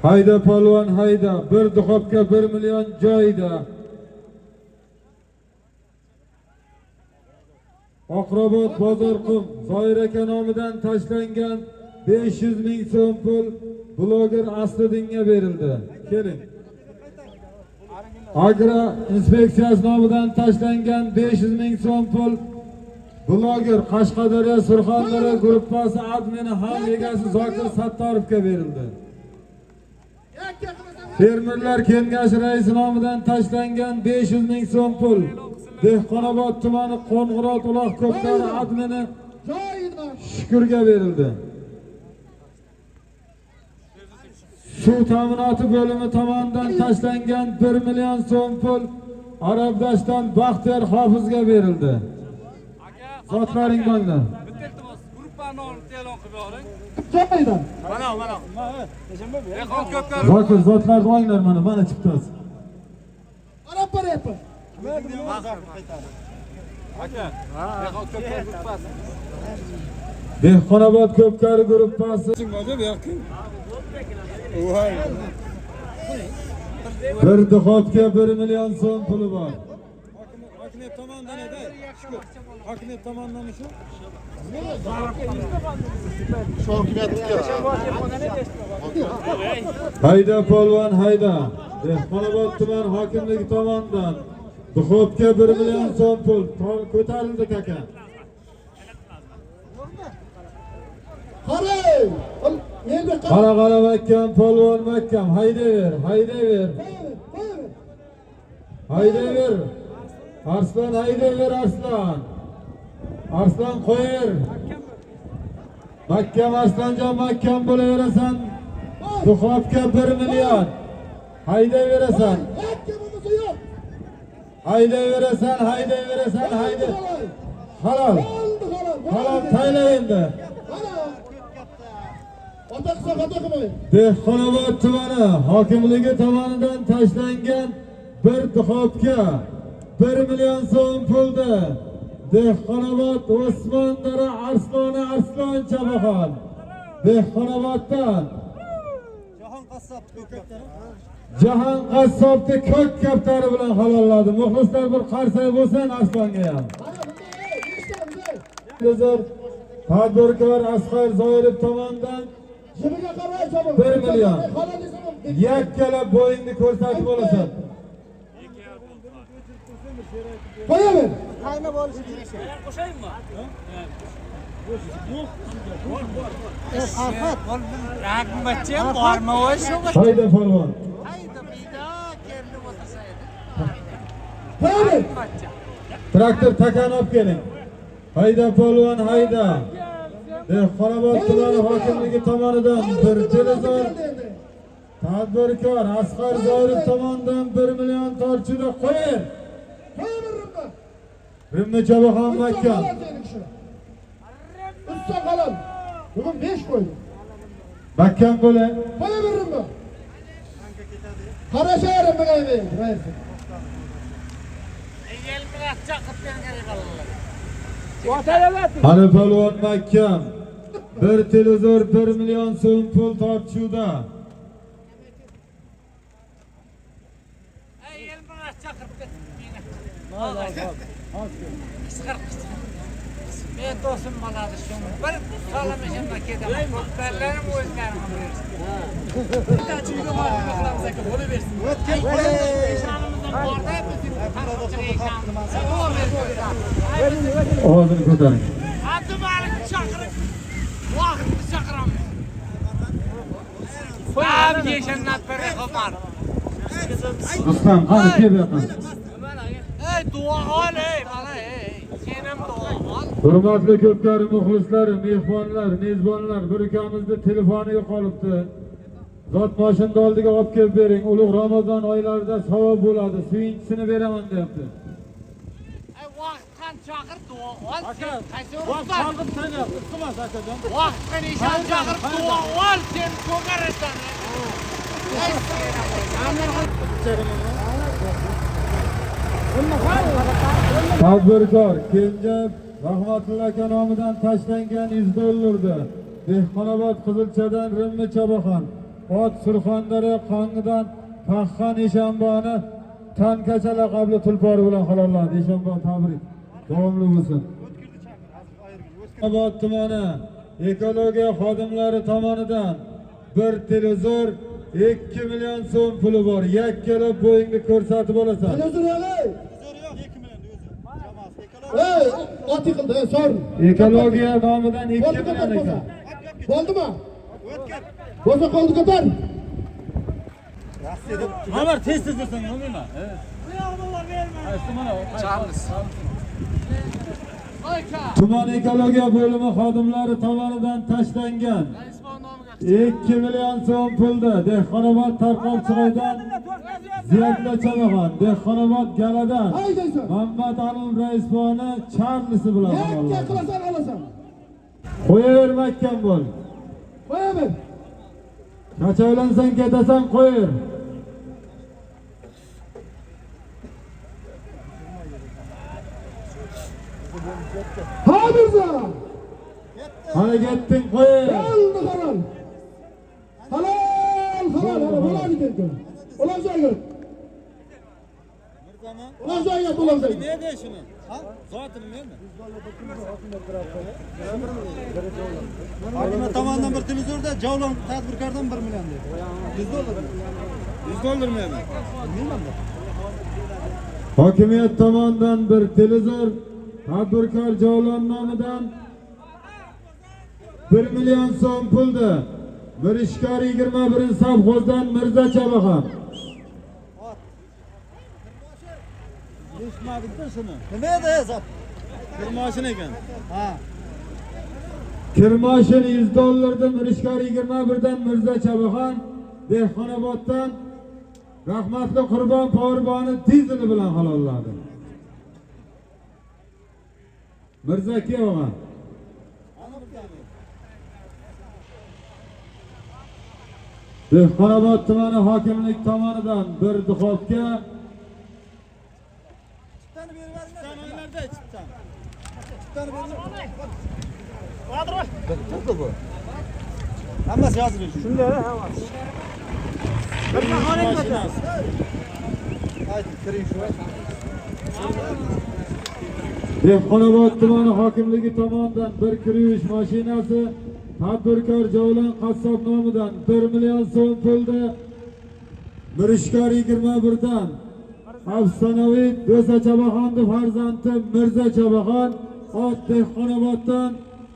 Hayda polvon hayda. Bir duxobga 1 million joyda. Oqrobod Bozorqum Zoir aka nomidan tashlangan 500 ming so'm pul bloger Asliddinga berildi. Keling. Agro inspeksiyasi nomidan tashlangan 500 ming so'm pul bloger Qashqadaryo Surxondaryo gruppasi admini ham egasi Zokir Sattarovga berildi. Fermerlar kengashi raisi nomidan tashlangan 500 ming so'm pul Dehqonobod tumani Qo'ng'irot uloq ko'pkari admini Shukurga berildi. Suv ta'minoti bo'limi tomonidan tashlangan 1 million so'm pul Arabdashdan Baxtiyor Hofizga berildi. Zotlaring bo'linglar. Gruppani olib e'lon qilib yuboring. Joyidan. Zokir zotlarni olinglar mana chiqdi. Qarab boryapti. Dehqonobod ko'pkari gruppasi bir duxobga 1 million so'm puli bor. Hokimiyat tomonidan edi. Shukur. Hokimiyat tomonidan shu. Hayda polvon hayda. Dehqonobod tuman hokimligi tomonidan duxobga 1 million so'm pul ko'tarildi kaka. Qarang. Endi Qara makkam polvon makkam haydaver. Haydaver. Arslan haydaver Arslan. Arslan qo'yir. Makkam Arslanjon makkam bo'laverasan. Duxobga 1 million. Haydaverasan. hakkimiz yo'q. Haydaverasan. Halol. Halol tayla endi. Ota qilmaydi. Dehqonobod tumani hokimligi tomonidan tashlangan bir duxobga 1 million so'm puldi. Dehqonobod Osmon Dara Arsloni Arslon Chabaxon. Dehqonoboddan Jahon qassobni ko'k kaftari bilan halolladi. Muxlislar bir qarsak bo'lsin Arslonga ham. Tadbirkor Asqar Zoirov tomonidan 1 million. Yakkala bo'yingni ko'rsatib olasan. Qo'yaver. Qayna bo'lishi kerak. Qo'shaymi? Arxat. Raqbatcham bormi o'sha? Hayda polvon. Hayda bida kelni o'tirsa edi. Qo'yaver. Traktor takani olib keling. Hayda polvon hayda. Dehqonobod tumani hokimligi tomonidan bir televizor. Tadbirkor Asqar Zoirov tomonidan 1 million torchida qo'ying. Rimni Chabaxon makkam. Usta qalam. Bugun 5 qo'ydi. Makkam bo'ling. Qo'yaverim bu. Qarashaverim bugaymi. Hali polvon makkam. Bir televizor 1 million so'm pul tortishuvda. Men do'stim bo'ladi shu. Bir so'lamashim kedaman. Ko'plarlarim o'zlarim bersin. Tachiga borib qilamiz aka, bo'laversin. O'tgan ishonimizdan borda bizim tarixchiga ishonamiz. Ovozini ko'taring. Abdumalik chaqirib, vaqtni chaqiramiz. Qo'yam yeshandan beri xabar. Rustam, qani kel bu yoqqa. Ey duo ol ey, mana ey. Senam duo ol. Hurmatli ko'pkari muxlislari, mehmonlar, mezbonlar, bir ukamizni telefoni yo'qolibdi. Zot mashina oldiga olib kelib bering. Ulug' Ramazon oylarida savob bo'ladi. Suvinchisini beraman deyapti. Ey vaqtdan chaqir duo ol. Aka, Qaysi vaqt chalg'ib tanyapti. Iltimos akajon. vaqtga nishon chaqirib duo ol. Sen ko'karasan. Ey Tadbirkor Kenja Rahmatulloh aka nomidan tashlangan $100 dollardi. Dehqonobod Qizilchadan Rimmi Chabaxon, Ot Surxondari Qongidan Faxxon Eshonboni Tankacha laqabli tulpori bilan halolladi. Eshonbon tabrik. Davomli bo'lsin. Dehqonobod tumani ekologiya xodimlari tomonidan bir televizor 2 million so'm puli bor. Yakkalab bo'yingni ko'rsatib olasan. Televizor olay. Ey, ot yıkıldı, sor. Ekologiya nomidan 2 Bo'ldi million ko'tar ekan. Bo'ldimi? Bo'lsa qoldi ko'tar. Ömer tez tez desene olmuyor. Tuman ekologiya bo'limi xodimlari tomonidan tashlangan 2 million so'm pulda Dehqonobod Tarqovchiqaydan Ziyodla Chabaxon, Dehqonobod Galadan Haydaysan. Muhammad Alim Raisboni Charlisi bilan Yakka halolladi. qilasan, olasan. Qo'yavermakkan bo'l. Qo'yaver. Qachaylansan ketasan qo'yir. Hamirza. Harekettin qo'yir. Oldu halal. Halal, halal, bo'ladi dedi. Ular joyga. Ular joyga, ular joyga. Ne de şunu? Ha? Zaten ne mi? Hokimiyat tomonidan bir televizorda Javlon tadbirkordan 1 million dedi. $100 mı hemen? Bilmem de. Hokimiyat tomonidan bir televizor tadbirkor Javlon nomidan 1 million so'm pulda Mirishkor 21-sovxozdan Mirza Chabaxon. Eshitmadingmi shuni? Nima edi hisob? Bir mashina ekan. Ha. Kirmoshin $100 Mirishkor 21dan Mirza Chabaxon, Dehqonoboddan rahmatli Qurbon Porboni dizeli bilan halolladi. Mirza Kiyova. Dehqonobod tumani hokimlik tomonidan bir duxovka Hammasi yozildi. Shunda Haydi kiring shu. Dehqonobod tumani hokimligi tomonidan bir kirish mashinasi tadbirkor Javlon qassob nomidan 1 million so'm pulda Mirishkor 21dan afsonaviy Do'sa Chabaxonning farzandi Mirza Chabaxon Ot Dehqonoboddan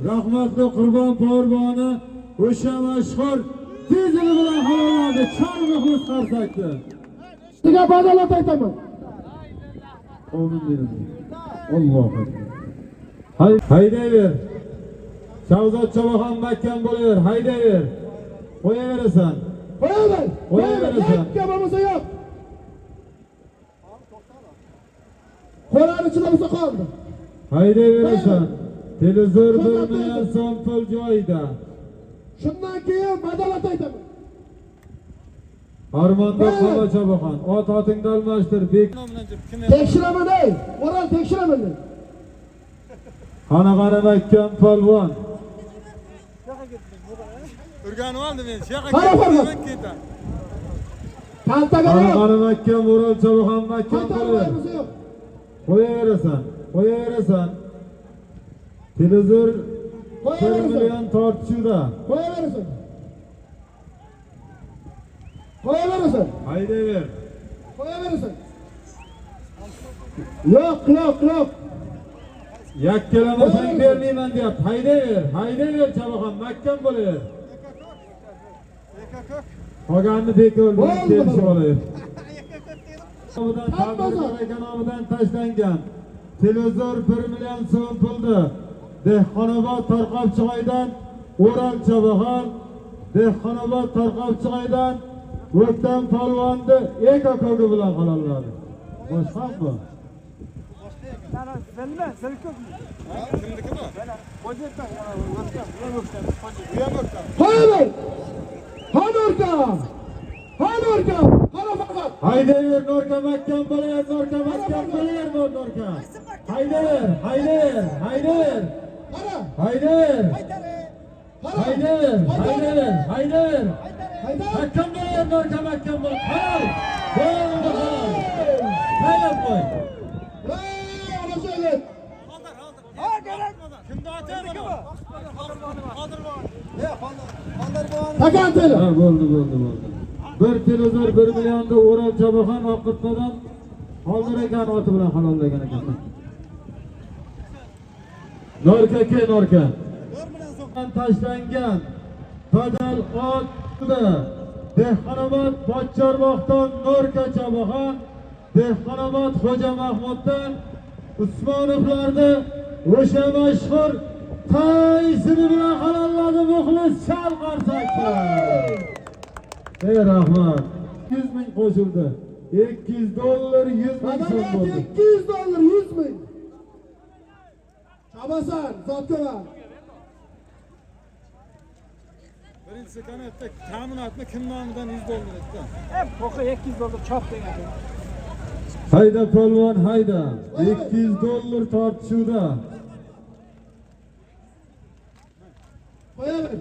rahmatli Qurbon Porboni o'sha mashhur dizeli bilan halolladi. Chor muxlis qarsakdi. Sizga badolat aytaman. Amin dedim. Allohu akbar. Haydayver. Shavzod Chabaxon mahkam bo'laver. Haydayver. Qo'yaverasan. Qo'yaver. Qo'yaverasan. Yakka bo'lmasa yo'q. Qo'lani ichida bo'lsa qoldi. Haydayverasan. Televizor 1 million so'm pul joyida. Shundan keyin badolat aytaman. Armando Qala Chabaxon. Ot otingni almashtir. Tekshiraman ey. O'ral tekshiraman. Qanaqara mahkam polvon. Urganib oldim men. Shu yoqqa Qara polvon. ketaman. Kaltaga yo'q. Qanaqara mahkam O'ral Chabaxon mahkam bo'laver. Qaytarmaymiz yo'q. Qo'yaverasan. Qo'yaverasan. Televizor 1 Qo'yaverasan. million tortishuvda. Qo'yaverasan. Qo'yaverasan. Haydayver. Qo'yaverasan. Yo'q, yo'q. Yakkalamasang bermayman deyapti. Haydayver Chabaxon mahkam bo'laver. Qolganni bekor bilan kelishib olaver. Nomidan tashlangan televizor 1 million so'm pulda Dehqonobod Tarqovchiqaydan O'ral Chabaxon, Dehqonobod Tarqovchiqaydan O'ktam polvonni ekokogi bilan halolladi. Boshqami? Bilme, sen köp mü? Kimniki bu? Hocadan Qo'yaver. Hanorka. Qara faqat. Haydayver Norka mahkam bo'laver, Norka mahkam bo'laver, Norka. Haydayver. Qara. Haydayver. Qara. haydi. Hayda. Hakkam bo'l, Norka hakkam bo'l. Halol. Haylab qo'y. Hey, Onajoylar. Kimda atar bu? Hakan teli. Ha, bo'ldi. Bir televizor 1 millionda O'ral Jaboxon Oqqitdan hozir ekan oti bilan halollagan ekan. Norka. Tashlangan badal otda Dehqonobod Pochchorboqdan Norka Jaboxon, Dehqonobod Xo'ja Mahmuddan Usmonovlarni o'sha mashhur taysini bilan halolladi muxlis shal qarsaklar. Ey rahmat. 100 ming qo'shildi. $200, 100 ming so'm Badanat bo'ldi. $200, 100 ming. Chabasan, Zotkova. Birinchisi kanatda ta'minotni kim nomidan $100 etdi. Poqa $200 chop degan. Hayda polvon, hayda. $200 tortishuvda. Qo'yaver.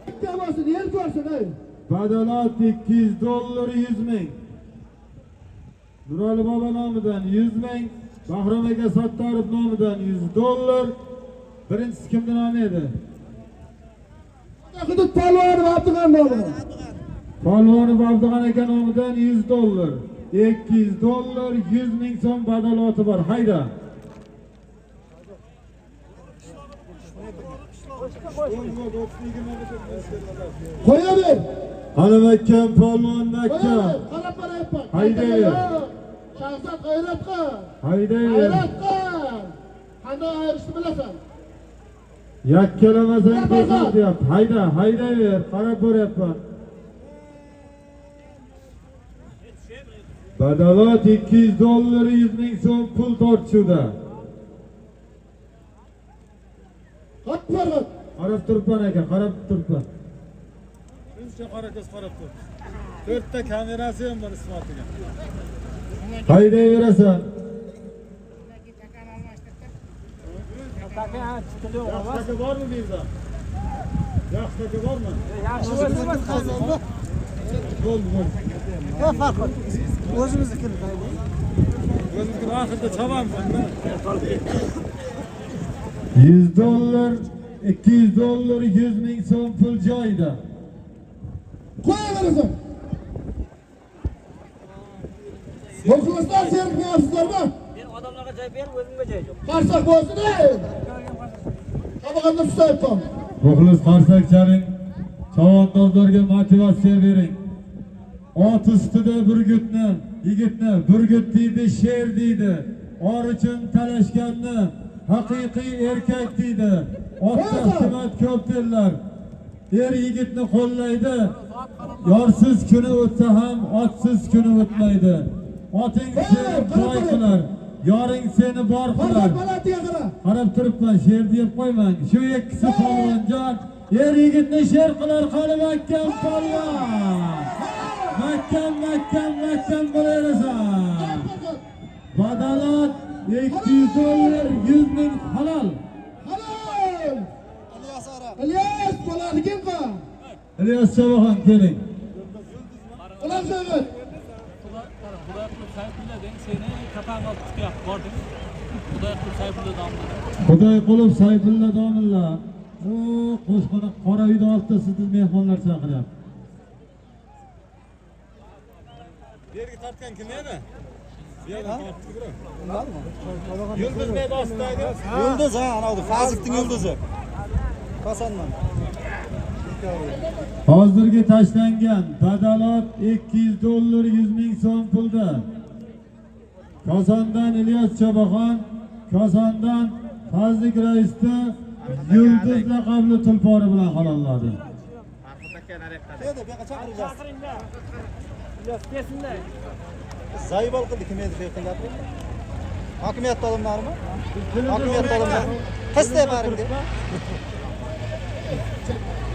Bitta bo'lsin, yer ko'rsin, ey. Badalat $200, 100 ming. Nurali bobo nomidan 100 ming. Bahrom aka Sattorov nomidan $100. Birinchisi kimning nomi edi? Hudud polvoni Abdug'an nomidan. Polvonov Abdug'an aka nomidan $100. $200, 100 ming so'm badaloti bor. Hayda. Qo'yaver. Qani Makka, polvon Makka. Qo'yaver. Qarab qarayapman. Haydaver. Shahzod g'ayrat qil. Haydaver. G'ayrat qil. Qanday ayirishni bilasan? Yakkalamasang qo'rqib deyapti. Haydaver, qarab ko'ryapman. Badalat $200, 100 ming so'm pul tortishuvda. Qattiq. Qarab turibman aka, qarab turibman. Birinchi qorako'z qarab tur. 4 ta kamerasi ham bor ismotiga. Haydayverasan. Yaxshi bormi bu yerda? Yaxshi bormi? Yaxshi bo'lsa Bo'ldi. Ne fark var? O'zimiznikini O'zimizga oxirida chavamiz. $100, $200, 100 ming so'm pul joyida. Qo'yaverasan. Muxlislar zerikmayapsizlarmi? men odamlarga joy berib, o'zimga joy yo'q. Qarsak bo'lsin, ey. Qabog'imda tutayapman. Muxlis qarsakcharing, chavandozlarga motivatsiya bering. Ot ustida yigitni burgut deydi, sher deydi. Or uchun talashganni haqiqiy erkak deydi. Otda hikmat ko'p derlar. Er yigitni qo'llaydi. Yorsiz kuni o'tsa ham otsiz kuni o'tmaydi. Oting seni boy qilar, yoring seni bor qilar. Balatiga qara. Qarab turibman, sher deb qo'ymang. Shu ikkisi polvonjon er yigitni sher qilar. Qani Makkam polvon. Makkam bo'laversan. Badalat $200, 100 ming halol. Halol. İlyas bo'ladi kim qa? İlyas Jaboxon keling. Ular so'yib. Xudoyqulov Sayfulla domilla. O qo'shqona qora uyda oltita sizni mehmonlar chaqiryapti. Yerga tortgan kim edi? Yerga tortdi. Yulduz ne bostaydi? Yıldız ha, ana oldu. Fazlık'ın yıldızı. Kasandan. Hozirgi tashlangan badalat $200, 100 ming so'm pulda. Kosondan İlyas Jaboxon, Kosondan Fazlik raisni Yulduz laqabli tulpori bilan halolladi. Neydi? Bir kaçak vuracağız. İlyas kesinler. Zayıf ol kıldı kim yedi fiyatın kapı? Hakimiyet alımlar mı? Hakimiyet alımlar. Kız ne bari bir?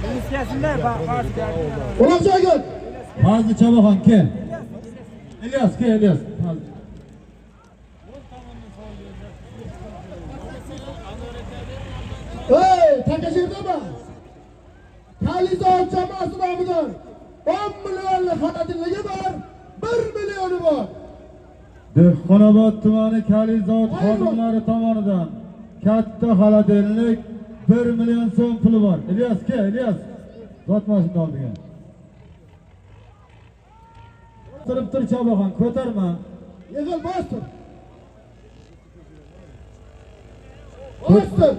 İlyas kesinler. Bak. Ular so'yib. Fazli Jaboxon kel. İlyas kel, İlyas. Hey, takashırdimi? Kalizor jamoasi nomidan 10 millionlik xonadilligi bor, 1 millioni bor. Dehqonobod tumani Kalizor xodimlari tomonidan katta xaladellik 1 million so'm puli bor. İlyas ke, İlyas. Zot mashina oldiga. Turib tur Chaboxon, ko'tarma. Yig'il bostir. Bostir.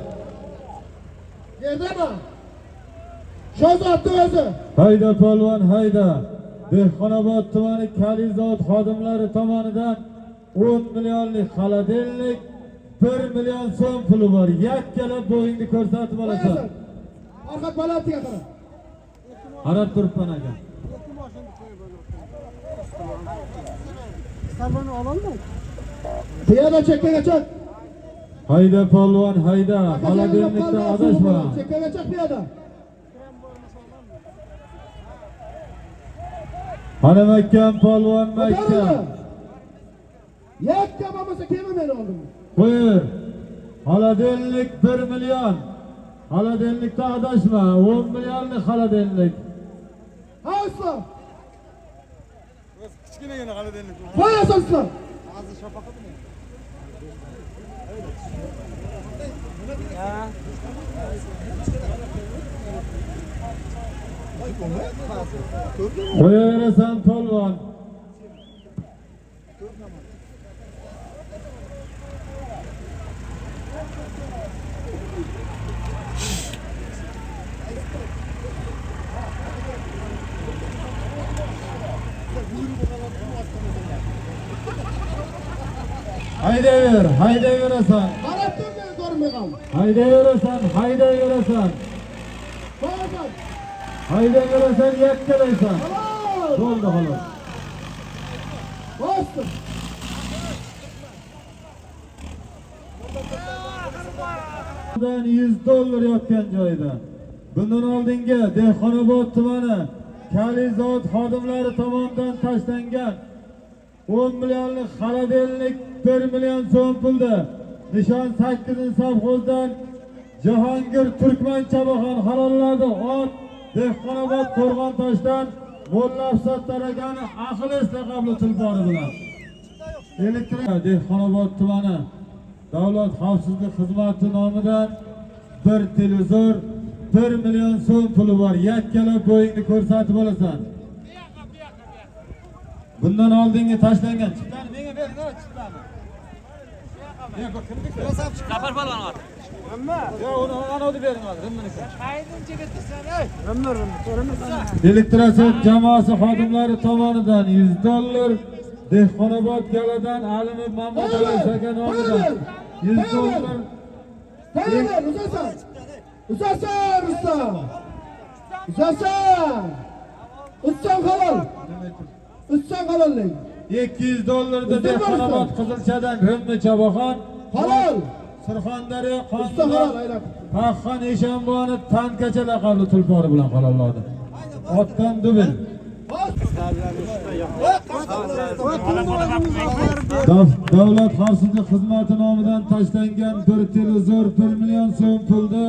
Yerdami? Shozodni o'zi. Hayda polvon, hayda. Dehqonobod tumani Kalizor xodimlari tomonidan 10 millionlik xaladellik 1 million so'm puli bor. Yakkalab bo'yingni ko'rsatib olasan. Orqa balantiga qara. Qarab turibman aka. Piyoda chekkaga chiq. Hayda polvon, hayda. Xaladellikda adashma. Chekkaga chiq piyoda. Qani Makkan polvon Makkan. Yakka bo'lmasa kelma meni oldimga. Buyur. Xaladellik 1 million. Xaladellikda adashma. 10 millionlik xaladellik. Asla. Kichkinagina xaladellik. Qo'yasan sizlar. Qo'yaverasan polvon. Haydayverasan. Qarab tur meni ko'rmay qoldi. Haydayverasan. Qo'yasan. Haydayverasan, yakkalaysan. Halol. Bo'ldi xolos. Bostir. Bundan $100 yotgan joyda. Bundan oldingi Dehqonobod tumani Kalizor xodimlari tomonidan tashlangan 10 millionlik xaladellik 1 million so'm pulda nishon 8-sovxozdan Jahongir Turkman Chaboxon halolladi. Ot Dehqonobod Qo'rg'ontoshdan Molla Afzod Tarakani Aqlis laqabli tulpori bilan elektr Dehqonobod tumani Davlat xavfsizlik xizmati nomidan bir televizor 1 million so'm puli bor. Yakkalab bo'yingni ko'rsatib olasan. Bundan oldingi tashlangan chiqlarni menga bering, chiqlarni. Kapar falan var. Yo, uni anavdi bering hozir, rimminiki. Haydinchi bitirsan, ey. Elektrosat jamoasi xodimlari tomonidan $100, Dehqonobod Galadan Alimov Mamadali aka nomidan $100. Tayyor, uzasan. Uzasan, Rustam. Uzasan. Uzasan halol. Uzasan halollik. $200 da Dehqonobod Qizilchadan Rimmi Chaboxon. Halol. Surxondaryo Uzasan halol aylab. Paxxon Eshonboyni tankacha laqabli tulpori bilan halolladi. Otdan dubin. Davlat xavfsizlik xizmati nomidan tashlangan bir televizor 1 million so'm pulda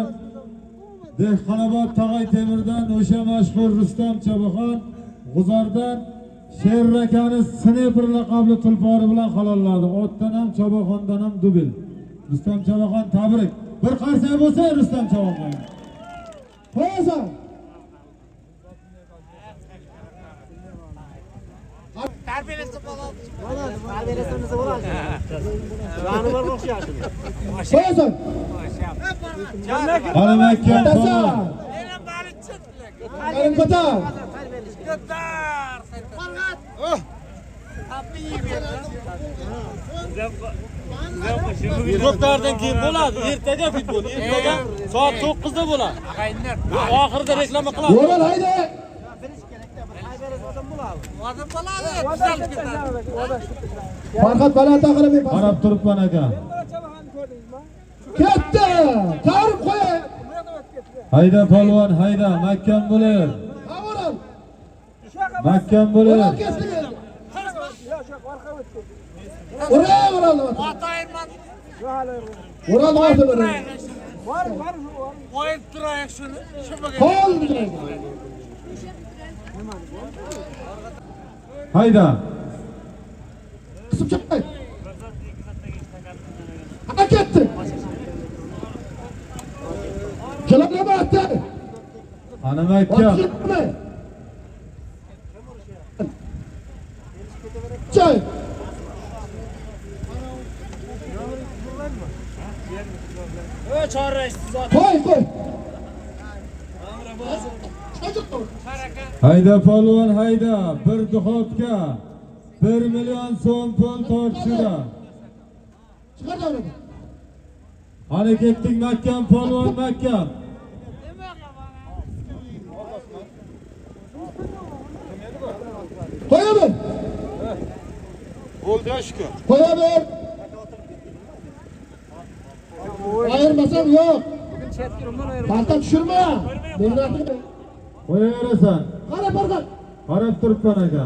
Dehqonobod Tog'ay Temirdan o'sha mashhur Rustam Chaboxon G'uzordan Sherrakani Sniper laqabli tulpori bilan halolladi. Otdan ham Chaboxondan ham dubin. Rustam Chaboxon tabrik. Bir qarsak bo'lsa Rustam Chaboxon. Qo'yasan. Terbiyesi falan. Qo'yasan. Qani Makkan polvon. Benim bari çıktı. Qarim ko'tar. Gıddar. Fargat. Kapıyı yiyin. Doktordan keyin bo'ladi. Ertaga futbol, ertaga soat 9da bo'ladi. Ağayınlar. Oxirida reklama qilamiz. Yo'l hayda. Vadım baladı. Güzel güzel. Farhat baland aqlamayman. Qarab turibman aka. Ketdi. Qarib qo'y. Hayda polvon, hayda. Makkan bo'lar. Qavoral. Makkan bo'lar. Ural kesdi. Ural. Atayırman. Ural oldu. Qo'yib turaylik shuni. Shu bo'lgan. Qo'l. Hayda. Qisib chiqay. Ana ketdi. Kelama atdi. Ana Makka. Chay. Qo'y. Hayda polvon hayda. Bir duxobga 1 million so'm pul tortishda. Chiqar davradan. Hali ketdik Makkam polvon Makkam. Qo'yaver. Bo'ldi shuku. Qo'yaver. Ayırmasam yok. Balta düşürme. Devletini. Qo'yaverasan. Qara barqat. Qarab turibman aka.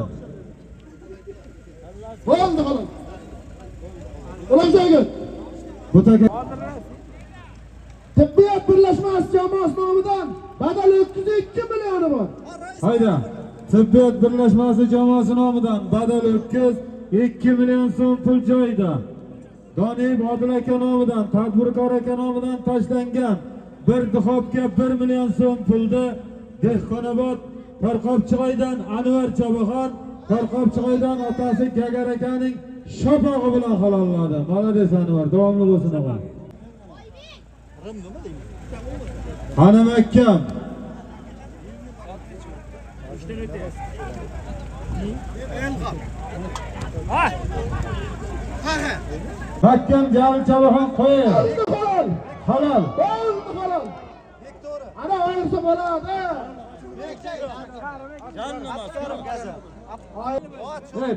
Bo'ldi xolos. Ulan joyga. Bu taka Tibbiyot birlashmasi jamoasi nomidan badal 32 millioni bor. hayda. Tibbiyot birlashmasi jamoasi nomidan badal 2 million so'm pul joyida. Donib Odil aka nomidan, tadbirkor aka nomidan tashlangan bir duxobga 1 million so'm pulni Dehqonobod Qorqobchiqoydan Anvar Chobaxon, Qorqobchiqoydan otasi Gagar akaning shapog'i bilan halolladi. Malades Anvar, davomli bo'lsin o'g'il. Ana Makkam. Makkam Jalil Chobaxon qo'ying. Oldi halol. Halol. Oldi halol. Ana ayırsa bo'ladi.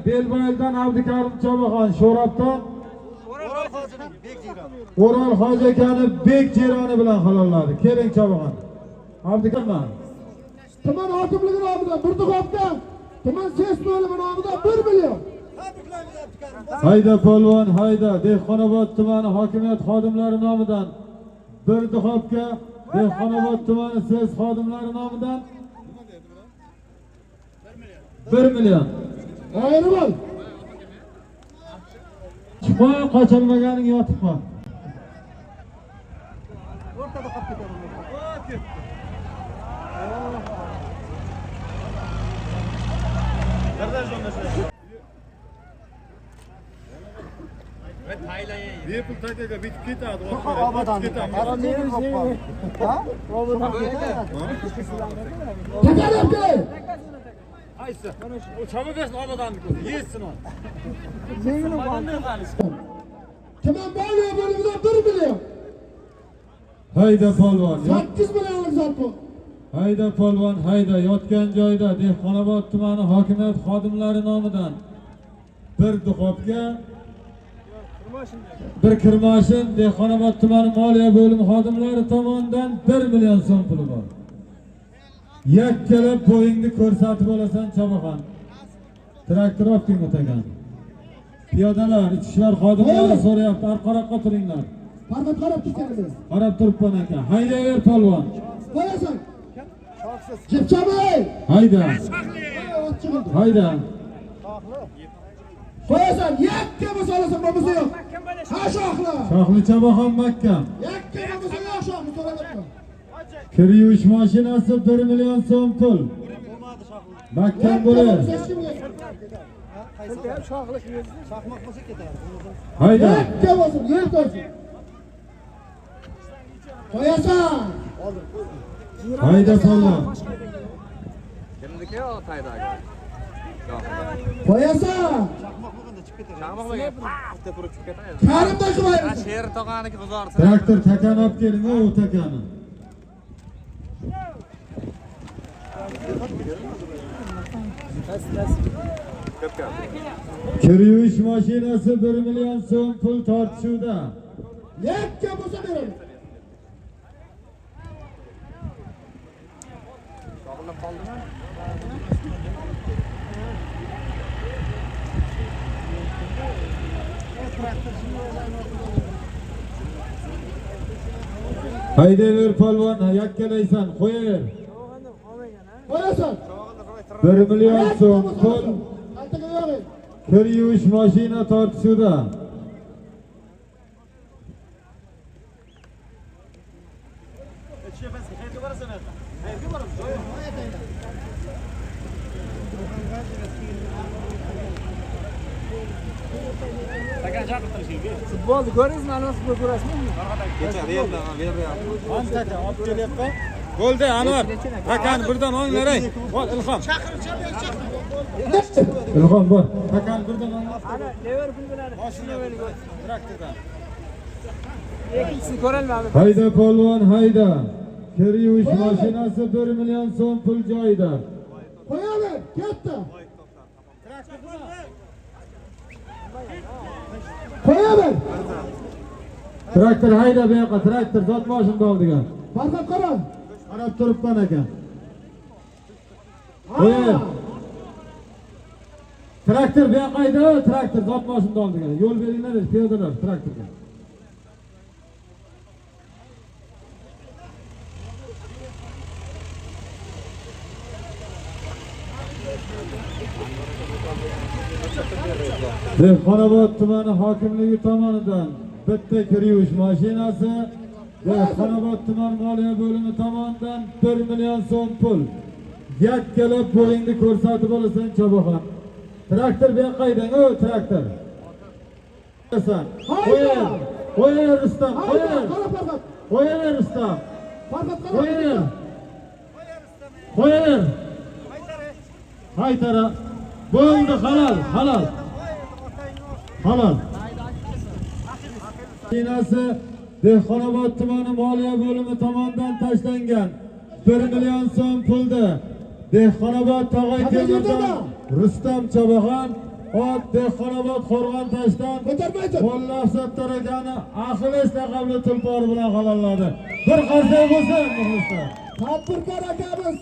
Belboyildan Abdukarim Chobaxon, Sho'robdan O'ral hojining bek jironi. O'ral hoji akani bek jironi bilan halolladi. Keling Chobaxon. Abdukarim. Tuman hokimligi nomidan bir duxobga, tuman ses bo'limi nomidan 1 million. Tabriklaymiz Abdukarim. Hayda polvon, hayda. Dehqonobod tumani hokimiyat xodimlari nomidan bir duxobga, Dehqonobod tumani ses xodimlari nomidan 1 million. Ayrı ol. Chiqma, qochilmaganing yotibma. O'rtada qolib ketadi. Bepul takaga bitib ketadi. Obadan. Ha? Tekerlep gel. Aysa. O çabuk obadanlık. Yesin o. Tuman maliye bölümünden 1 milyon. Hayda polvon. 8 milyonluk zat bu. Hayda polvon, hayda. Yotgan joyda Dehqonobod tumani hokimiyat xodimlari nomidan bir duxobga bir kirmashin Dehqonobod tumani moliya bo'limi xodimlari tomonidan 1 million so'm puli bor. Yakkalab bo'yingni ko'rsatib olasan Chobaxon. Traktor opting o'tagan. Piyodalar, ichki ishlar xodimlari so'rayapti, orqaroqqa turinglar. Farqat qarab tutsanız. Qarab turibman aka. Haydaver polvon. Koyasan. Cipçabey. Hayda. Hayda. Koyasan. Yakka masalası babası yok. Ha şahla. Shohli Chobaxon Makkam. Yakka babası yok şahlı soradık mı? Kir yuvish mashinasi 1 million so'm pul. Makkam bo'lar. Chaqmoq bo'lsa ketadi. Hayda. Yakka olsun. Yer koysun. Koyasan. Hayda polvon. Kimniki o taydagi? Koyasan. Chaqmoq bo'lganda chiqib ketadi. Chaqmoq bo'lgan bitta turib chiqib ketadi. Karim'de kıvayırız. Sher tog'aniki buzorsa. Traktor takani olib keling, o takani. Kir yuvish mashinasi 1 million so'm pul tortishuvda. Yakka olsa verelim. Sog'lab qoldimi? Haydaver polvon, yakkalaysan, qo'yaver. Qo'yasan. 1 million so'm pul, Kaltaga yo'g'ing. kir yuvish mashina tortishuvda. Futbolni ko'rdingizmi? Ana futbol ko'rasizmi? Antacha olib kelyapman. Golda Anvar. Hakan birdan o'nglar ey. Vol Ilhom. Ilhom bor. Hakan birdan o'nglar. Ana Liverpooldan Mashina traktordan. ikkinchisini ko'rolmadim. Hayda polvon, hayda. Kir yuvish mashinasi 1 million so'm pul joyida. Qo'yaver. Katta. Qo'yaver. Traktor hayda bu yoqqa, traktor zot moshinda oldigan. Farqat qara. Qarab turibman aka. Qo'y. Traktor bu yoqqa hayda, traktor zot moshinda oldigan. Yo'l beringlar, piyodalar traktorga. Dehqonobod tumani hokimligi tomonidan bitta kir yuvish mashinasi, Dehqonobod tuman moliya bo'limi tomonidan 1 million so'm pul. Yakkalab bo'yingni ko'rsatib olasan Choboxon. Traktor bu yoqqa haydang, o traktor. Qo'yaver. Qo'yaver Rustam, qo'yaver. Qara farqat. Qo'yaver Rustam. Farqat qara. Qo'yaver. Qo'yaver. Haytara. Bo'ldi, halol, halol. Halol. Mashinasi Dehqonobod tumani moliya bo'limi tomonidan tashlangan 1 million so'm puldi. Dehqonobod Tog'ay temirdan Rustam Choboxon, ot Dehqonobod Qo'rg'on Toshdan Ko'tarmaydi. Molla Afzattor akani Axiles laqabli tulpori bilan halolladi. Bir qarsak bo'lsin muxlislar. Tadbirkor akamiz.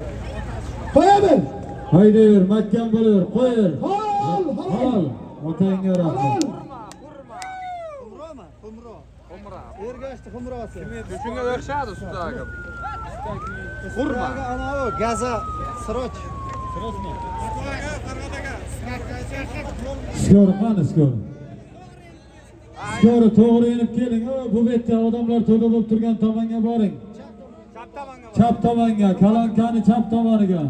Qo'yaver. Haydaver, mahkam bo'laver, qo'yaver. Hol, hol. Halol. Otangga rahmat. Halol. Xumro. Ergashdi xumrosi. Shunga o'xshadi sudagi. Xurma. Ana o gaza sroch. Skor qani skor. Skor to'g'ri yenib keling. Bu betda odamlar to'da bo'lib turgan tomonga boring. Chap tomonga, kalonkani chap tomoniga.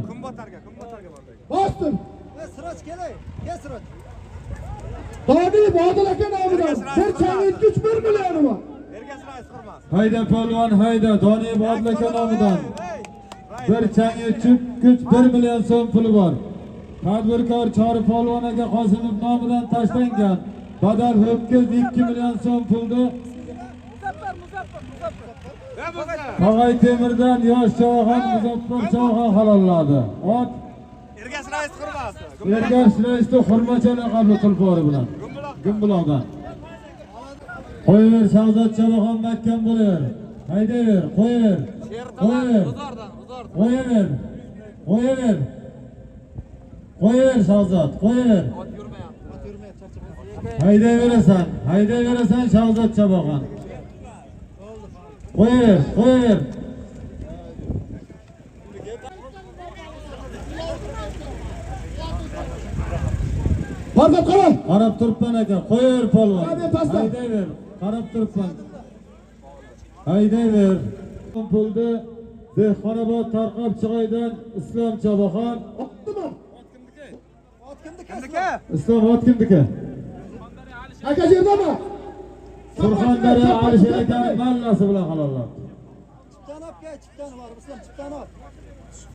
Bostir. Sroch kelay. Kel sroch. Dodi Bodil aka nomidan bir changitgich 1 million bor. Hayda polvon, hayda Doni Bodil aka nomidan. Bir changitgich 1 million so'm puli bor. Tadbirkor Chori polvon aka Qosimov nomidan tashlangan. Badal ho'kiz 2 million so'm puldi. Tog'ay temirdan yosh Choboxon Muzaffar Choboxon halolladi. Ot Ergash rais xurmasi. Ergash raisni xurmacha laqabli tulpori bilan. Gumbuloqdan. Qo'yaver Shahzod Choboxon mahkam bo'laver. Haydaver, qo'yaver. Qo'yaver. Qo'yaver. Qo'yaver. Qo'yaver Shahzod, qo'yaver. Haydayverasan, haydayverasan Shahzod Choboxon. Qo'yaver, qo'yaver. Farqat qara. Qarab turibman aka, qo'yaver polvon. Hadi pastdan. Haydayver, qarab turibman. Haydayver. Puldi Dehqonobod Tarqab Chig'aydan Islom Choboxon. Otdimi? Kimniki? Islom Otkin'diki. Aka jerdami? Surxondaryo Alisher akaning mallasi bilan halollab. Chiptan olib kel, chiptan bor. Islom chiptan ol.